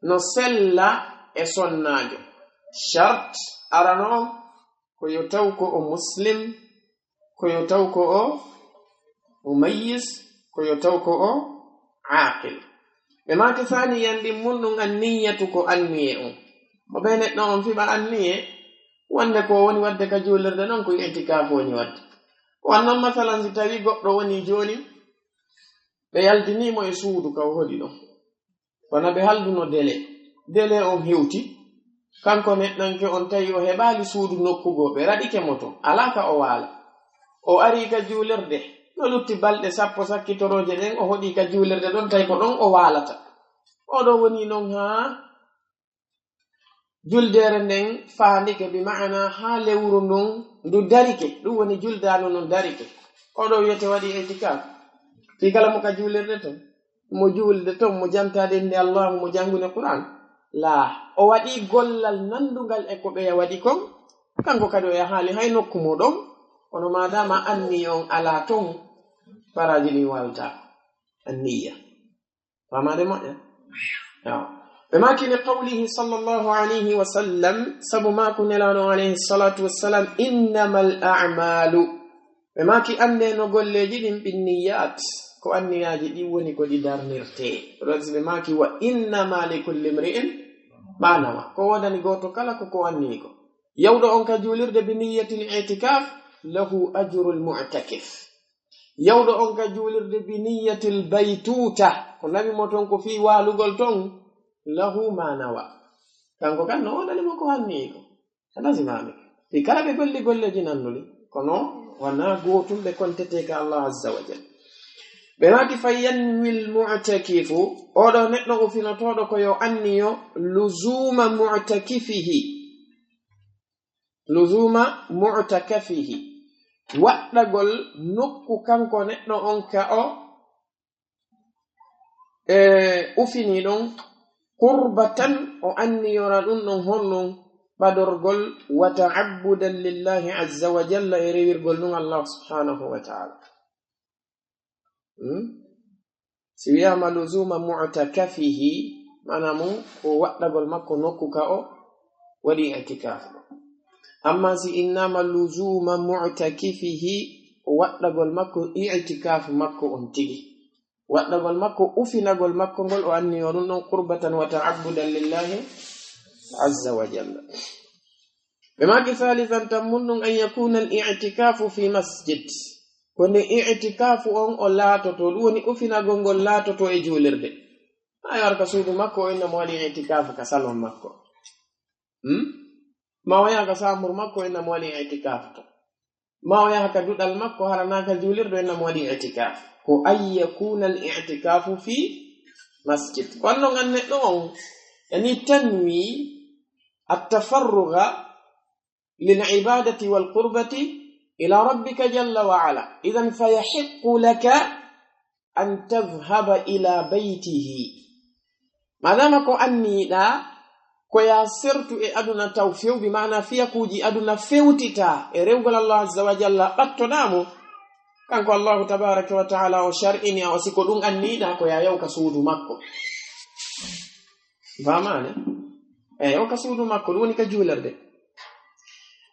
no sella e sonnajo shart arano ko yo taw ko o muslim ko yo taw ko o mumayyiz ko yo taw ko o aqil. ɓe maki thani yandi mun ɗum anniyatu ko anniye on mo ɓe neɗɗo on fiɓa anniye wonde ko woni wadde ka julirde noon ko i'tikaf woni wadde wannan masalan si tawi goɗɗo woni joni ɓe yaldinimo e suudu ka o hoɗi ɗon wona ɓe halduno dele on hewti kanko neɗɗanke on tawi o heɓali suudu nokkugo ɓe raɗike mo to alaka o waala o ari ka julirde no lutti balɗe 10 sakkitoroje ɗen o hoɗi ka julirde ɗon tawi ko ɗon o waalata oɗo woni noon ha juldere nden faandike bi ma'ana ha lewru ndun ndu darike ɗum woni juldano non darike oɗo wiyete waɗi i'tikaf fi kala mo ka julirde ton mo julde ton mo jamtade nde Allah mo jangune Qur'an la o waɗi gollal nandungal e ko ɓe waɗi kon kanko kadi o yahaali hay nokku muɗon ono madama anni on ala ton baraji ɗin walta anniya famade moƴƴa ɓe maki li qawlihi sallallahu alayhi wa sallam sabu mako nelaɗo alayhi salatu wassalam innamal a'malu ɓe maki ande no golleji ɗin binniyat ko anniyaji ɗi woni ko ɗi darnirte ɓe maki wa innama li kulli imri'in ma nawa ko wodani goto kala ko wanni ko yawɗo on ka julirde bi niyyatil i'tikaf lahu ajrul mu'takif yawɗo on ka julirde bi niyyatil baytuta ko nabi mo ton ko fi walugol ton lahu ma nawa kanko kan no wodani mo ko wanni ko tanazimami fi kala ɓe golli golleji nannuli kono wana gotum ɓe kontete ka Allah azza wa jalla. ɓe maki fayanwil mu'takifu oɗo neɗɗo o finotoɗo ko yo anniyo luzuma mu'takafihi waɗɗagol nokku kanko neɗɗo on ka o ufini ɗon qurbatan o anniyora ɗum ɗon honnon ɓadorgol wa ta'abbudan lillahi azza wa jalla e rewirgol ɗum Allah subhanahu wa ta'ala. si wiyama luzuma mu'takafihi mana mum ko waɗɗagol makko nokku ka o waɗi i'tikaf. amma si innama luzuma mu'takifihi waɗɗagol makko i'tikaf makko on tigi, waɗɗagol makko ufinagol makko ngol o anni o ɗum ɗon qurbatan wa ta'abbudan lillahi azza wa jalla. ɓe maki thalithan tammun ɗum an yakuna al-i'tikafu fi masjid, kone i'tikafu on o laatoto ɗum woni ufinagol ngol laatoto e julirde. ay warka suudu makko o inna mo waɗi i'tikafu ka salon makko, ma o yaha ka samur makko o inna mo waɗi i'tikafu to, ma o yaha ka duɗal makko haranaka julirde o inna mo waɗi i'tikafu. ko an yakuna al-i'tikafu fi masjid. kono ngan neɗɗo on yani tanwi at-tafarruga lil-ibadati wal-qurbati ila rabbika jalla wa ala, idhan fayahiqqu laka an tadhhaba ila baytihi. madama ko anniɗa ko ya sertu e aduna taw fewbi, mana fiyakuji aduna fewtita e rewgol Allah azza wa jalla ɓattoɗamo kanko Allahu tabaraka wa ta'ala o shar'ini o siko ɗum anniɗa ko ya yawka suudu makko. famane yawka suudu makko ɗum woni ka julerde.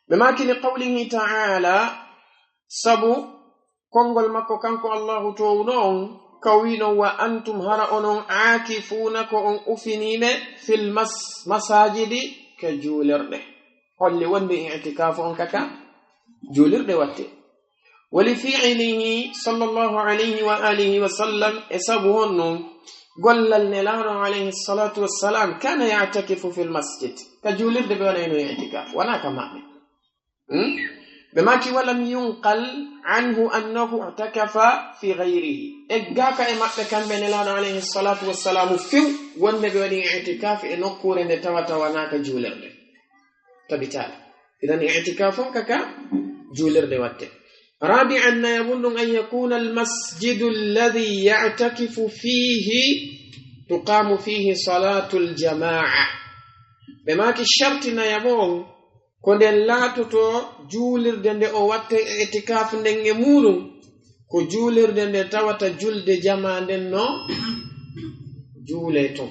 ɓe makini qawlihi ta'ala, sabu kongol makko kanko Allahu towno on kawino wa antum hara onon aakifuna ko on ufinime fil masajidi ka julirde. holli wonde i'tikafu on kaka julirde watte. wali fi'ilihi sallallahu alayhi wa alihi wa sallam e sabu honnon gollal nelano alayhi salatu wassalam kana ya'takifu fil masjid ka julirde ɓe wonayno i'tikaf wana ka maɓɓe. ɓe maki walam yunqal anhu annahu i'takafa fi ghayrihi, eggaka e maɓɓe kamɓe nelaɗo alayhi salatu wassalamu few wonde ɓe waɗi i'tikaf e nokkure nde tawata wanaka julirde tabitala. idan i'tikaf on kaka julirde watte. rabi'an na yabundun an yakuna almasjidu alladhi ya'takifu fihi tuqamu fihi salatu aljama'a. ɓe maki sharti na yabon ko nden laatoto juulirde nde o watta i'tikaf nden e muɗum ko juulirde nde tawata julde jama nden no juule ton.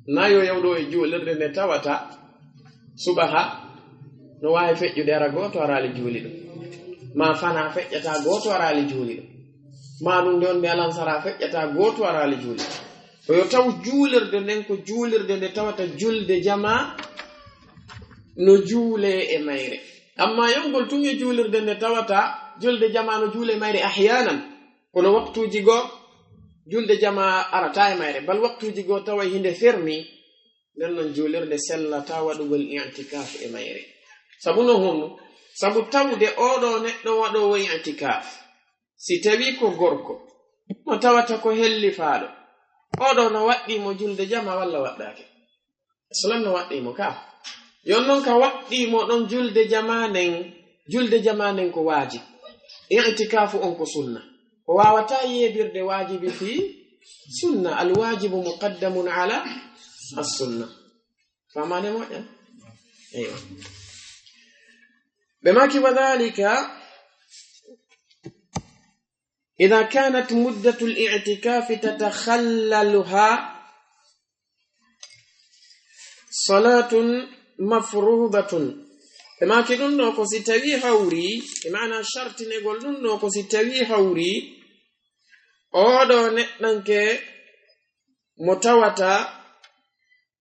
nayo yawɗo e juulirde nde tawata subaha no wawi feƴƴude ara goto arali juuli ɗum, ma fana feƴƴata goto arali juuli ɗum, ma ɗum nde on nde alansara feƴƴata goto arali juuli ɗum. to yo taw juulirde nden ko juulirde nde tawata julde jama no juule e mayre. amma yongol tun e juulirde nde tawata julde jama no juule e mayre ahyanan, kono waktuji goo julde jama arata e mayre, bal waktuji goo tawa hinde fermi, nden non juulirde sellata waɗugol i'tikaf e mayre. sabu no honno, sabu tawde oɗo neɗɗo waɗowo i'tikaf si tawi ko gorko mo tawata ko helli faaɗo, oɗo no waɗɗimo julde jama walla waɗɗake? islam no waɗɗimo ka yon noon ka waɗɗimo ɗon julde jamanen ko wajib, i'tikafu on ko sunna. o wawata yebirde wajibi fi sunna, alwajibu muqaddamun ala as-sunna. famane moƴƴa eywa. ɓe maki wa dhalika idha kanat muddatu al-i'tikafi tatakhallaluha salatun mafruḍatun. ɓe maki ɗum ɗo ko si tawi hawri, e mana shartinegol ɗum ɗo ko si tawi hawri oɗo neɗɗanke mo tawata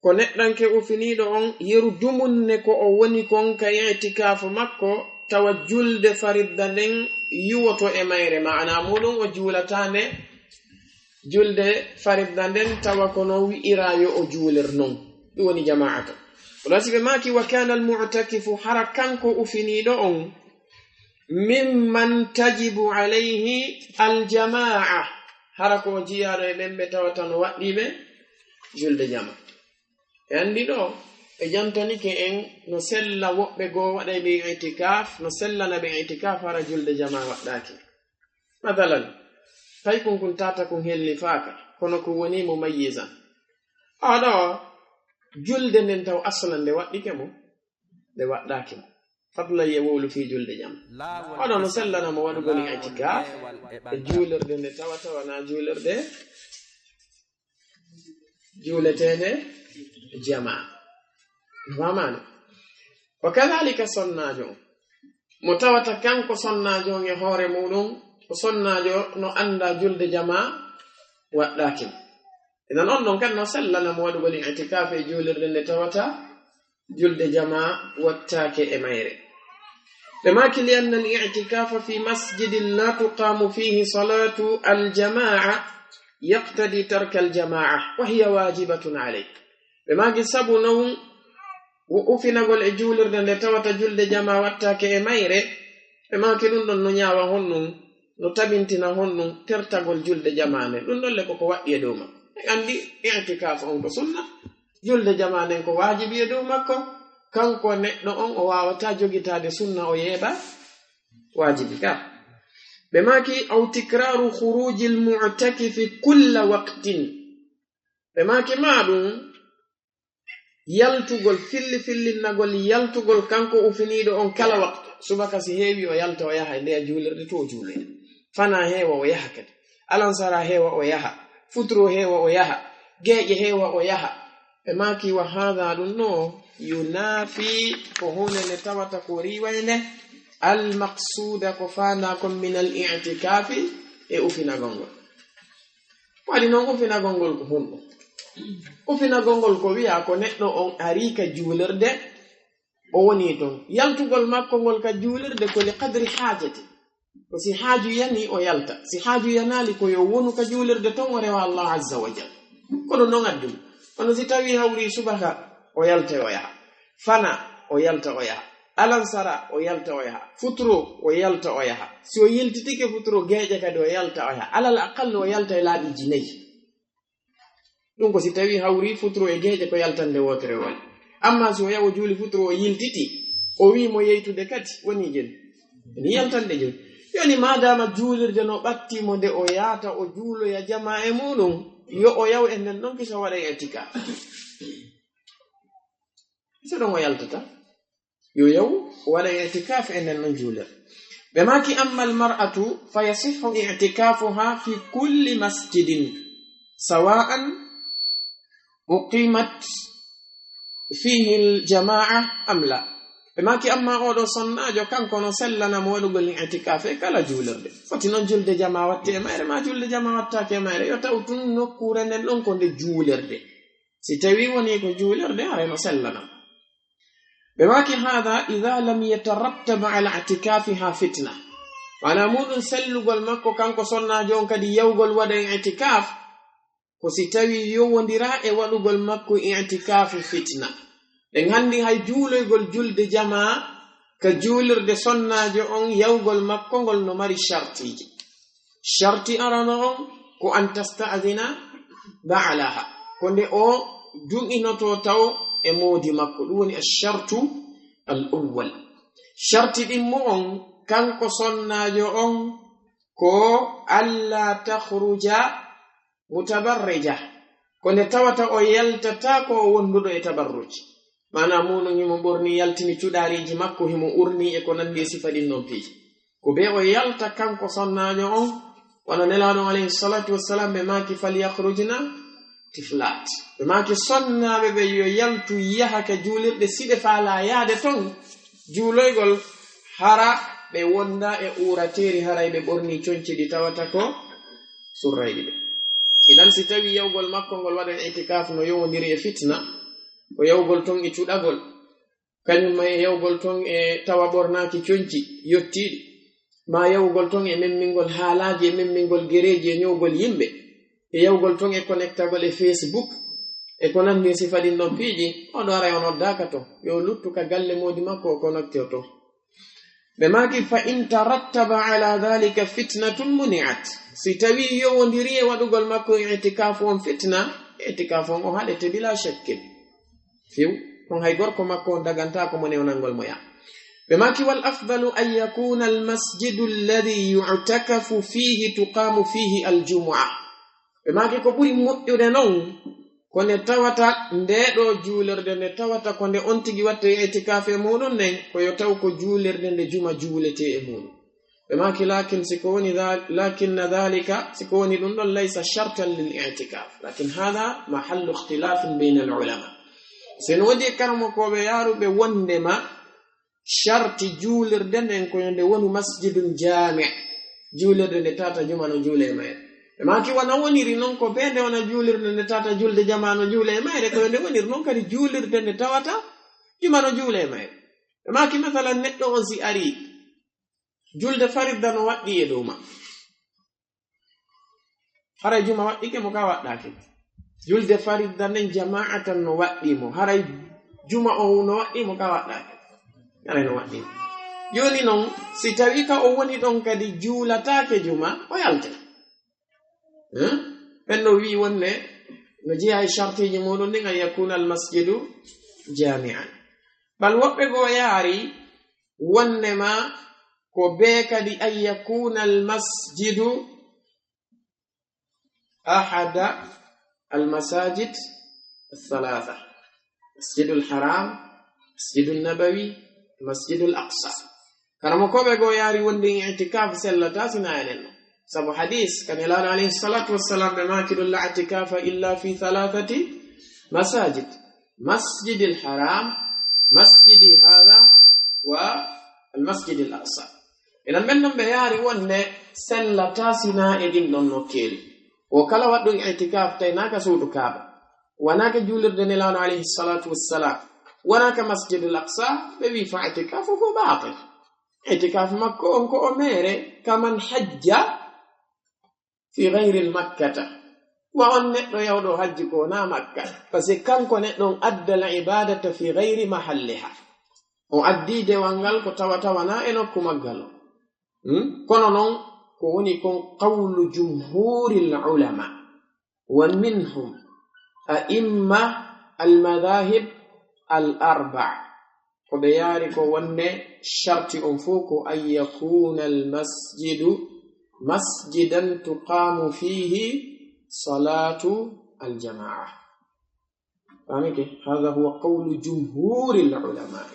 ko neɗɗanke ufiniɗo on yeru dumunne ko o woni kon ka i'tikafu makko tawa julde faridda nden yuwoto e mayre, ma'ana muɗum o juulatande julde faridda nden tawa kono wi'ira yo o juulir non. ɗum woni jama'ata. wala sibe maki wa kana almu'takifu hara kanko ufiniɗo on mimman tajibu alayhi aljama'a, hara ko jiyaɗo e ɓen ɓe tawata no waɗɗiɓe julde jama. e andi ɗo ɓe jantanike en no sella woɓɓe goo waɗa ɓe i'tikaf, no sellana ɓe i'tikaf hara julde jama waɗɗaki. mathalan tay kun tata kun helli faaka kono ko woni mumayyizan aɗo julde nden taw aslan nde waɗɗike mo nde waɗɗaki mo fadla ye wowlu fi julde jam oɗo no sellanamo waɗugol i'tikaf e juulirde nde tawata wona juulirde juuletede jama famani wa kadhalika sonnajo mo tawata kanko sonnajo e hoore muɗum o sonnajo no anda julde jama waɗɗaki idan on ɗon kan no sellanamo waɗugol i'tikaf e juulirde nde tawata julde jama wattake e mayre لماكن لأن الاعتكاف في مسجد لا تقام فيه صلاة الجماعة يقتضي ترك الجماعة وهي واجبة عليه لماكن سبنهم وأفنقل الجولر دن توات جلد جماعة واتاك إميري لماكن لندن نياوة هنن نتبنتنا هنن ترتقل جلد جماعة لندن لكو وقت يدوما عندي اعتكاف أنك سنة جلد جماعة أنك واجب يدومك kanko neɗɗo on o wawata jogitade sunna o yeeɓa wajibi ka ɓe maki aw tikraru khuruji almu'takifi kulla waqtin ɓe maki maɗum yaltugol fillinnagol yaltugol kanko ufiniɗo on kala waqtu subaka si heewi o yalta o yaha nde juulirde to juule fana heewa o yaha kadi alansara heewa o yaha futuro heewa o yaha geeƴe heewa o yaha ɓe maki wa hadha ɗum no yunafi ko hunde tawata ko riwayne almaqsuda ko faanakon min al-i'tikafi e ufinagongol waɗi noon ufinagongol ko hunɗo ufinagongol ko wiya ko neɗɗo on ari ka juulirde o woni toon yaltugol makko ngol ka juulirde ko li qadri haajati ko si haaju yani o yalta si haaju yanali ko yo wonu ka juulirde toon o rewa Allah azza wa jalla kono noon addum kono si tawi hawri subaka o yalta o yaha fana o yalta o yaha alansara o yalta o yaha futuro o yalta o yaha si o yiltitike futuro geeƴe kadi o yalta o yaha alal aqall o yalta e laaɓi jinayi ɗum ko si tawi hawri futuro e geeƴe ko yaltande wotere woni amma si o yawo juuli futuro o yiltiti o wi mo yeytude kadi woni jeni ni yaltande joni yoni madama juulirde no ɓattimo nde o yaata o juuloya jama e muɗum yo o yaw e nden ɗon kisa waɗa i'tikaf so ɗon o yaltata yo yaw waɗa i'tikaf e nden ɗon juulir ɓe maki amma almar'atu fa yasihhu i'tikafuha fi kulli masjidin sawa'an uqimat fihi aljama'a am la ɓe maki amma oɗo sonnajo kanko no sellanamo waɗugol i'tikaf e kala juulirde foti noon julde jama watte e mayre ma julde jama wattake e mayre yo taw tun nokkure nden ɗon ko nde juulirde si tawi woni ko juulirde hay no sellanam ɓe maki hada idha lam yatarattab ala i'tikafiha fitna wana muɗum sellugol makko kanko sonnajo on kadi yawgol waɗa i'tikaf ko si tawi yowodira e waɗugol makko i'tikafu fitna ɗen handi hay juuloygol julde jama ka juulirde sonnajo on yawgol makko ngol no mari shartiji sharti arano on ko an tasta'dina ba'alaha ko nde o du'inoto taw e moodi makko ɗum woni ashartu al-awwal sharti ɗimmo on kanko sonnajo on ko alla takhruja mutabarrija ko nde tawata o yaltata ko o wonduɗo e tabarruj mana muɗum himo ɓorni yaltini cuɗariji makko himo urni e ko nandi e sifa ɗin noon piiji ko be o yalta kanko sonnajo on wona nelaɗo alayhi salatu wassalam ɓe maki falyahrujna tiflat ɓe maki sonnaɓe ɓe yo yaltu yahaka juulirɗe siɓe faala yaade ton juuloygol hara ɓe wonda e urateri haray ɓe ɓorni coñci ɗi tawata ko surrayɗi ɓe idan si tawi yawgol makko ngol waɗa i'tikaf no yowodiri e fitna ko yawgol ton e cuɗagol kañum ma e yawgol ton e tawa ɓornaki coñci yottiɗi ma yawgol ton e memmingol haalaji e memmingol gereji e ñowgol yimɓe e yawgol ton e connectagol e Facebook e ko nandi sifa ɗin ɗon piiji oɗo ara on oddaka ton yo luttuka galle modi makko o connecte o ton ɓe maki fa in tarattaba ala dhalika fitnatun muni'at si tawi yowodiri e waɗugol makko i'tikafu on fitna i'tikafu on o haɗete bila shakkin fiw on hay gorko makko on dagantako mo newnangol mo ya ɓe maki wal afdalu an yakuna almasjidu alladhi yu'takafu fihi tuqamu fihi aljumu'a ɓe maki ko ɓuri moƴƴude non ko nde tawata ndeɗo juulirde nde tawata ko nde on tigi watta itikafe muɗum nden ko yo taw ko juulirde nde juma juulete e muɗum ɓe maki lakin lakinna dhalika siko woni ɗum ɗon laysa shartan lil i'tikaf lakin hada mahallu ikhtilafin bayna al ulama sen wodi karmokoɓe yaruɓe wondema sharti juulirde nden ko nde woni masjidun jami' juulirde nde tata juma no juule e mayre ɓe maki wona woniri noon ko be nde wona juulirde nde tata julde jama no juule e mayre ko nde woniri noon kadi juulirde nde tawata juma no juule e mayre ɓe maki masalan neɗɗo on si ari julde faridda no waɗɗi e dow ma haray juma waɗɗike mo ka waɗɗake julde faridda nden jama'atan no waɗɗimo haray juma o no waɗɗimo ka waɗɗake haray no waɗɗimo joni noon si tawi ka o woni ɗon kadi juulatake juma o yalte ɓenno wi wonne no jeeya e shartiji muɗum ndin an yakuna al masjidu jami'an bal woɓɓe goo yaari wonnema ko be kadi an yakuna al masjidu ahada al masajid الثلاثة مسجد الحرام مسجد النبوي مسجد الأقصى كرم كوبي غو ياري وندي اعتكاف سلتا سنايلن سبو حديث كان يلان عليه الصلاة والسلام بما كدو لا اعتكاف إلا في 3 مساجد مسجد الحرام مسجد هذا والمسجد الأقصى إذا منهم بياري وندي سلتا سنايلن نوكيل وكلا ودو اعتكاف تيناك سودو كابا وناك جولر دنيلان عليه الصلاة والسلام وناك مسجد الأقصى ببي فاعتكافه باطل اعتكاف مكة أنكو أميري كمن حج في غير المكة وأن نتو يودو حجكو نا مكة فسيكانكو نتو أدى العبادة في غير محلها وأدي دوانغال كتاوتا وانا إنوكو مغالو كونونون كوني كون قول جمهور العلماء ومنهم أئمة المذاهب الأربع وبيارك ون شرط أنفوك أن يكون المسجد مسجدا تقام فيه صلاة الجماعة فهمك؟ هذا هو قول جمهور العلماء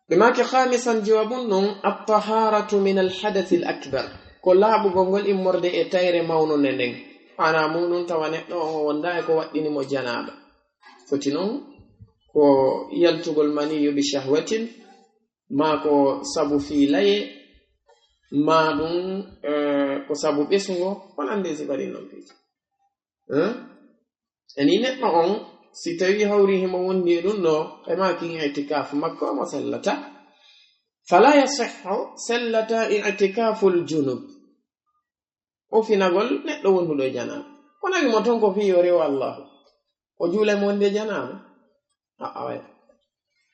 بماك خامسا جواب الطهارة من الحدث الأكبر كلها بقول إمرد إتاير ماونو نندن أنا مونون توانه وندا كو وديني مو جنابه فتنون كو يلتغل مني بشهوة ما كو سبو في لي ما دون كو سبو بيسونغو وناندي سيباري نمبيج أني نتمعون سيتاوي هوريه موندي دونو كما كين اعتكاف مكة مسلتا فلا يصح سلة اعتكاف الجنوب وفي نقول نتلو وندو جناب وناكي متونكو في يوري والله وجولة موندي جناب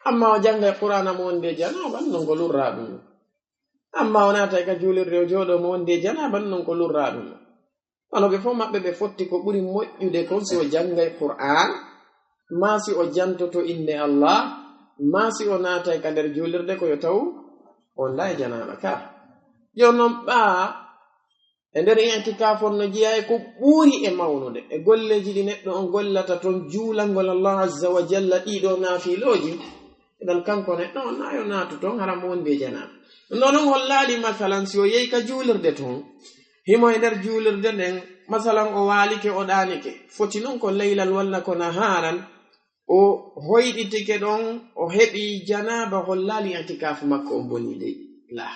أما وجنگ القرآن موندي جناب ننقل الرابن أما وناتك جولي الرجود موندي جناب ننقل الرابن ونو بفو مبه بفوتي كبوري موجود كونسي وجنگ القرآن ماسي وجنتو إن الله masi o naata e kander julirde ko yo taw on lay janaba ka jonon ba e nder i'tikaf on no jiya ko buuri e mawnude e golleji di neddo on gollata ton juulangol Allah azza wa jalla dido nafiloji idan kanko neddo on nayo naatu ton haram wonde janaba non hollali masalan si o yeyi ka julirde ton himo e nder julirde den masalan o walike o danike foti non ko leylal walla ko naharan o hoyditike ɗon o heɓi janaba hollali i'tikaf makko on boni de la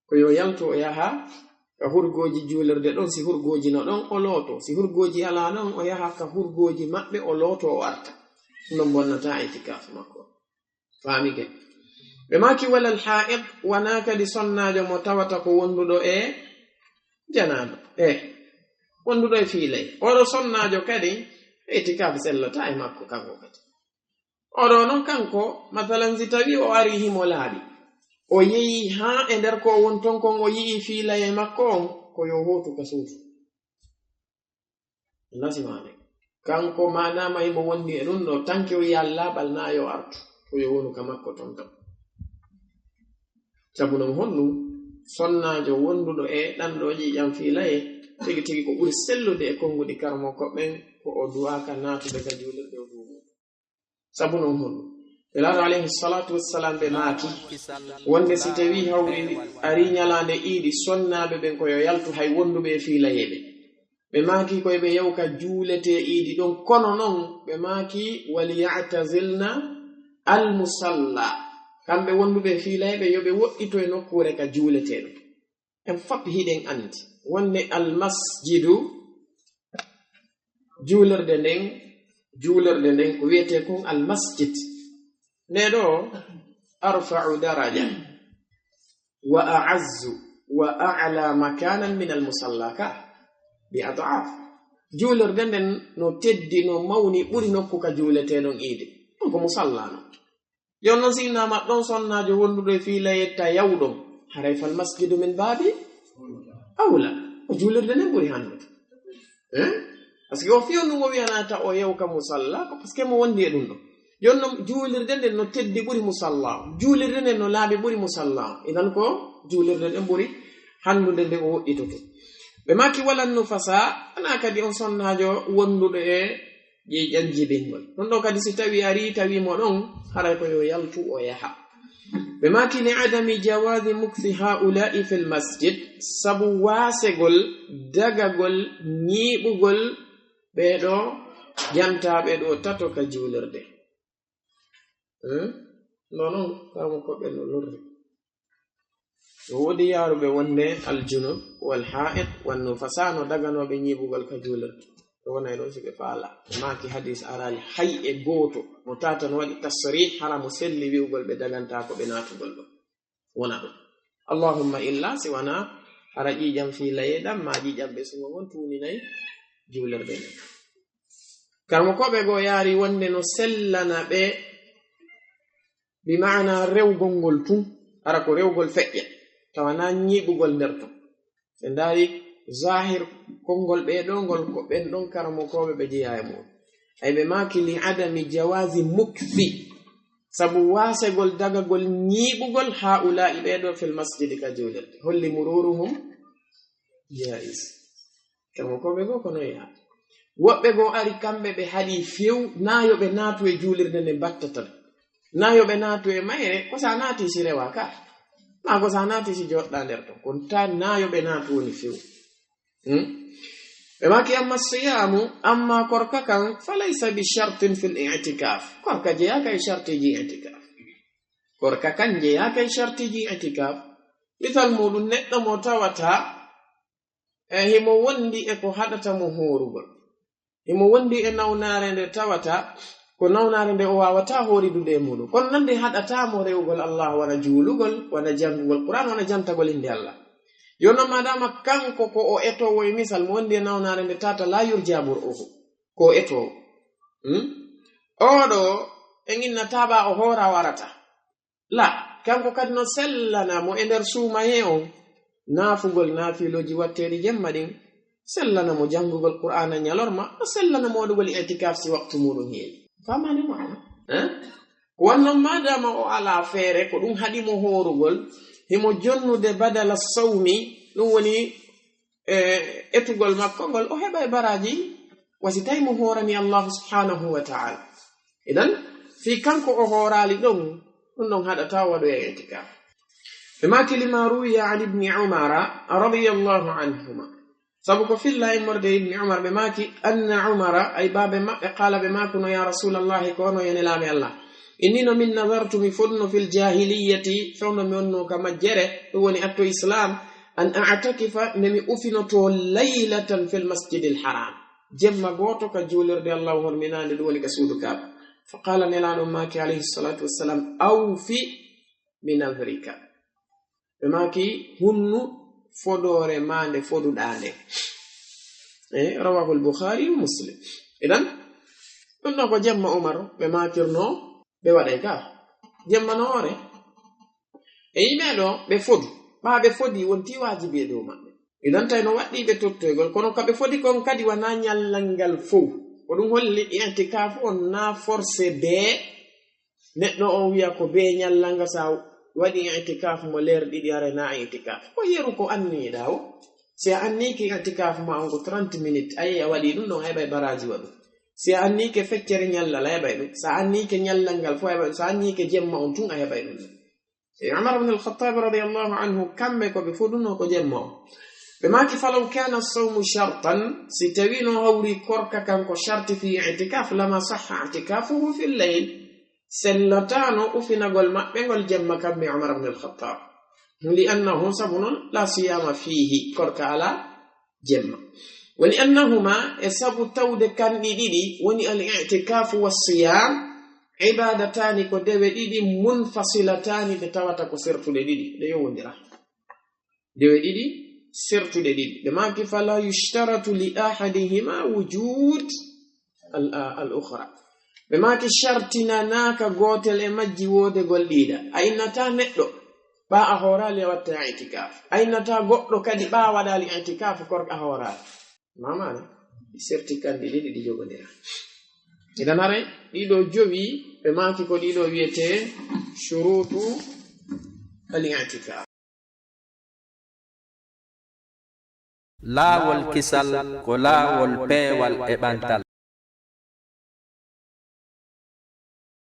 ko yo yalto o yaha ka hurgoji julirde ɗon si hurgoji no ɗon o looto si hurgoji ala ɗon o yaha ka hurgoji maɓɓe o looto o arta non bonnata i'tikaf makko famike ɓe maki walal ha'id wana kadi sonnajo mo tawata ko wonduɗo e janaba wonduɗo e fiilay oɗo sonnajo kadi i'tikaf sellata e makko kanko kadi oɗo non kanko masalan si tawi o ari himo laaɓi o yeyi ha e nder ko won ton kon o yii fiilaye makko on ko yo hotu ka suutu nasimane kanko manama himo wonni e ɗum ɗo tanke o yiya laaɓal na yo artu ko yo wonu ka makko ton kam sabu non honɗum sonnajo wonduɗo e ɗanɗo ƴiƴam fiilaye tigi tigi ko ɓuri sellude e konngudi karmo koɓɓen ko o duwaka natude ka julirɗe o duumu sabu non honɗum elaɗo alayhi salatu wassalam ɓe maaki wonde si tawi hawri ari ñalande iidi sonnaɓe ɓen koyo yaltu hay wonduɓe e fiilayeɓe ɓe maaki koye ɓe yewka juulete iidi ɗon kono noon ɓe maaki waliyatazilna almusalla kamɓe wonduɓe fiilayeɓe yoɓe woɗɗito e nokkure ka juuleteɗo en fop hiɗen andi wonde almasjidu juulirde nden ko wiyete kon almasjid nde ɗo arfa'u daraja wa a'azzu wa a'la makanan min almusalla ka bi ad'af juulirde nden no teddi no mawni ɓuri nokku ka juuleteɗon iide ɗum ko musalla no yon noon signama ɗon sonnajo wonduɗo e fiilayetta yawɗon haray fal masjidu min baabi awla o juulirde nden ɓuri hannude par ce que o fiyon ɗum o wiyanata o yewka musalla ko par ce que mo wondi e ɗum ɗo jonno juulirde nden no teddi ɓuri musalla juulirde nden no laaɓi ɓuri musalla idan ko juulirde nden ɓuri hannude nde o woɗɗitoto ɓe maki walanno fasa ana kadi on sonnajo wonduɗo e ƴiƴan jibingol ɗon ɗo kadi si tawi ari tawimo ɗon haray ko yo yaltu o yaha ɓe maki li adami jawazi mukthi haula'i fil masjid sabu wasegol dagagol ñiɓugol ɓeɗo jantaɓe ɗo tato ka juulirde nonon kamo koɓe no lorri woodi yaaruɓe wonde aljunub wal ha'id wanno fasano daganoɓe ñiɓugol ka juulirde to wonay ɗon siɓe faala maki hadis arali hay e gooto mo tatan waɗi tasrih hara mo selli wi'ugol ɓe daganta ko ɓe natugol ɗo wona ɗum allahumma illa si wana hara ƴiƴam fiilaye ɗam ma ƴiƴam ɓe sugo gon tuninayi juulirde nde karmo koɓe go yaari wonde no sellana ɓe bi maana rewgol ngol tun hara ko rewgol feƴƴa tawana ñiɓugol nder ton ɓe ndaari zahir konngol ɓeɗo ngol ko ɓen ɗon karamo koɓe ɓe jeeya e muɗum ay ɓe maki li adami jawazi mukfi sabu wasegol dagagol ñiɓugol haula'i ɓeɗo fil masjidi ka juulirde holli mururuhum jais karamo koɓe go kono yaha woɓɓe go ari kamɓe ɓe haɗi few nayoɓe naatu e juulirde nde battata nayoɓe naatu e mayre ko sa naati si rewa ka ma ko sa naati si joɗɗa nder ton kon ta nayoɓe naatu woni few ɓe maki amma siyamu amma korka kan falaysa bi shartin fil i'tikaf korka jeyaka e shartiji i'tikaf korka kan jeyaka e shartiji i'tikaf misal muɗum neɗɗo mo tawata himo wondi e ko haɗata mo horugol himo wondi e nawnare nde tawata ko nawnare nde o wawata horidude e muɗum kono nande haɗatamo rewgol Allah wana juulugol wana jangugol Qur'an wana jantagol inde Allah yono madama kanko ko o etowo e misal mo wondi e nawnare nde tata la yurjabur oho ko etowo oɗo e ginna taba o hora warata la kanko kadi no sellana mo e nder suumaye on naafugol naafiloji watteɗi jemma ɗin sellana mo jangugol Qur'ana ñalorma o sellana mo waɗugol i'tikaf si waktu muɗum heewi famani maana wonnon madama o ala feere ko ɗum haɗimo horugol himo jonnude badala sawmi ɗum woni etugol makko ngol o heɓa e baraji wasi tawi mo horani Allah subhanahu wa ta'ala idan fi kanko o horali ɗon ɗum ɗon haɗata waɗo e i'tikaf ɓe maki lima ruwiya an ibni umara radiyallahu anhuma sabu ko filla e morde ibni umar ɓe maki anna umara ay baɓe maɓɓe qala ɓe makuno ya rasulallahi ko ono yenelami Allah innino min nazartu mi fonno fil jahiliyati fewno mi wonno ka majjere ɗum woni atto islam an a'takifa nemi ufinoto laylatan fil masjidil haram jemma goto ka juulirde Allah horminande ɗum woni ka suudu kaaba fa qala nelaɗo maki alayhi salatu wassalam awfi min afrika ɓe maki hunnu fodore mande foduɗande rawahu al-bukhari wa muslim idan ɗum ɗo ko jemma umar ɓe makirno ɓe waɗay ka jemmanoore e yimɓe ɗo ɓe fodu ɓa ɓe fodi wonti wajibi e dow maɓɓe idan tawi no waɗɗi ɓe tottoygol kono kaɓe fodi kon kadi wana ñallal ngal fow ko ɗum holli i'tikaf on na forcé be neɗɗo o wiya ko be ñallanga sa wadi i'tikaf mo ler didi arena i'tikaf ko yeru ko anni dawo si anni ki i'tikaf ma on ko 30 minutes ay wadi dum no hebay baraji wadu si anni ke feccere nyalla la hebay dum sa anni ke nyallangal fo hebay sa anni ke jemma on tun ay hebay dum Umar ibn al-Khattab radiyallahu anhu kamme ko be fuduno ko jemma bemaki falaw kana as-sawm shartan sitawino hawri korka kan ko sharti fi i'tikaf lama sahha i'tikafuhu fi al-layl سلطانو أفنا قول ما بنقول جمع كبني عمر بن الخطاب لأنه سبنا لا صيام فيه كرك على جمع ولأنهما يسبب تود كان ديدي وني الاعتكاف والصيام عبادتان كدوي ديدي منفصلتان بتواتا كسرت ديدي ديو ندرا ديو ديدي سرت ديدي لما كيف لا يشترط لأحدهما وجود الأخرى bemaki shartina naka gotel e majji wode gollida aynata neddo ba a horali watta i'tikaf aynata goddo kadi ba wadali i'tikaf korka horali mamane certificat di jogodira idan are dido jowi bemaki ko dido wiete shurutu al-i'tikaf lawol kisal ko lawol peewal e bantal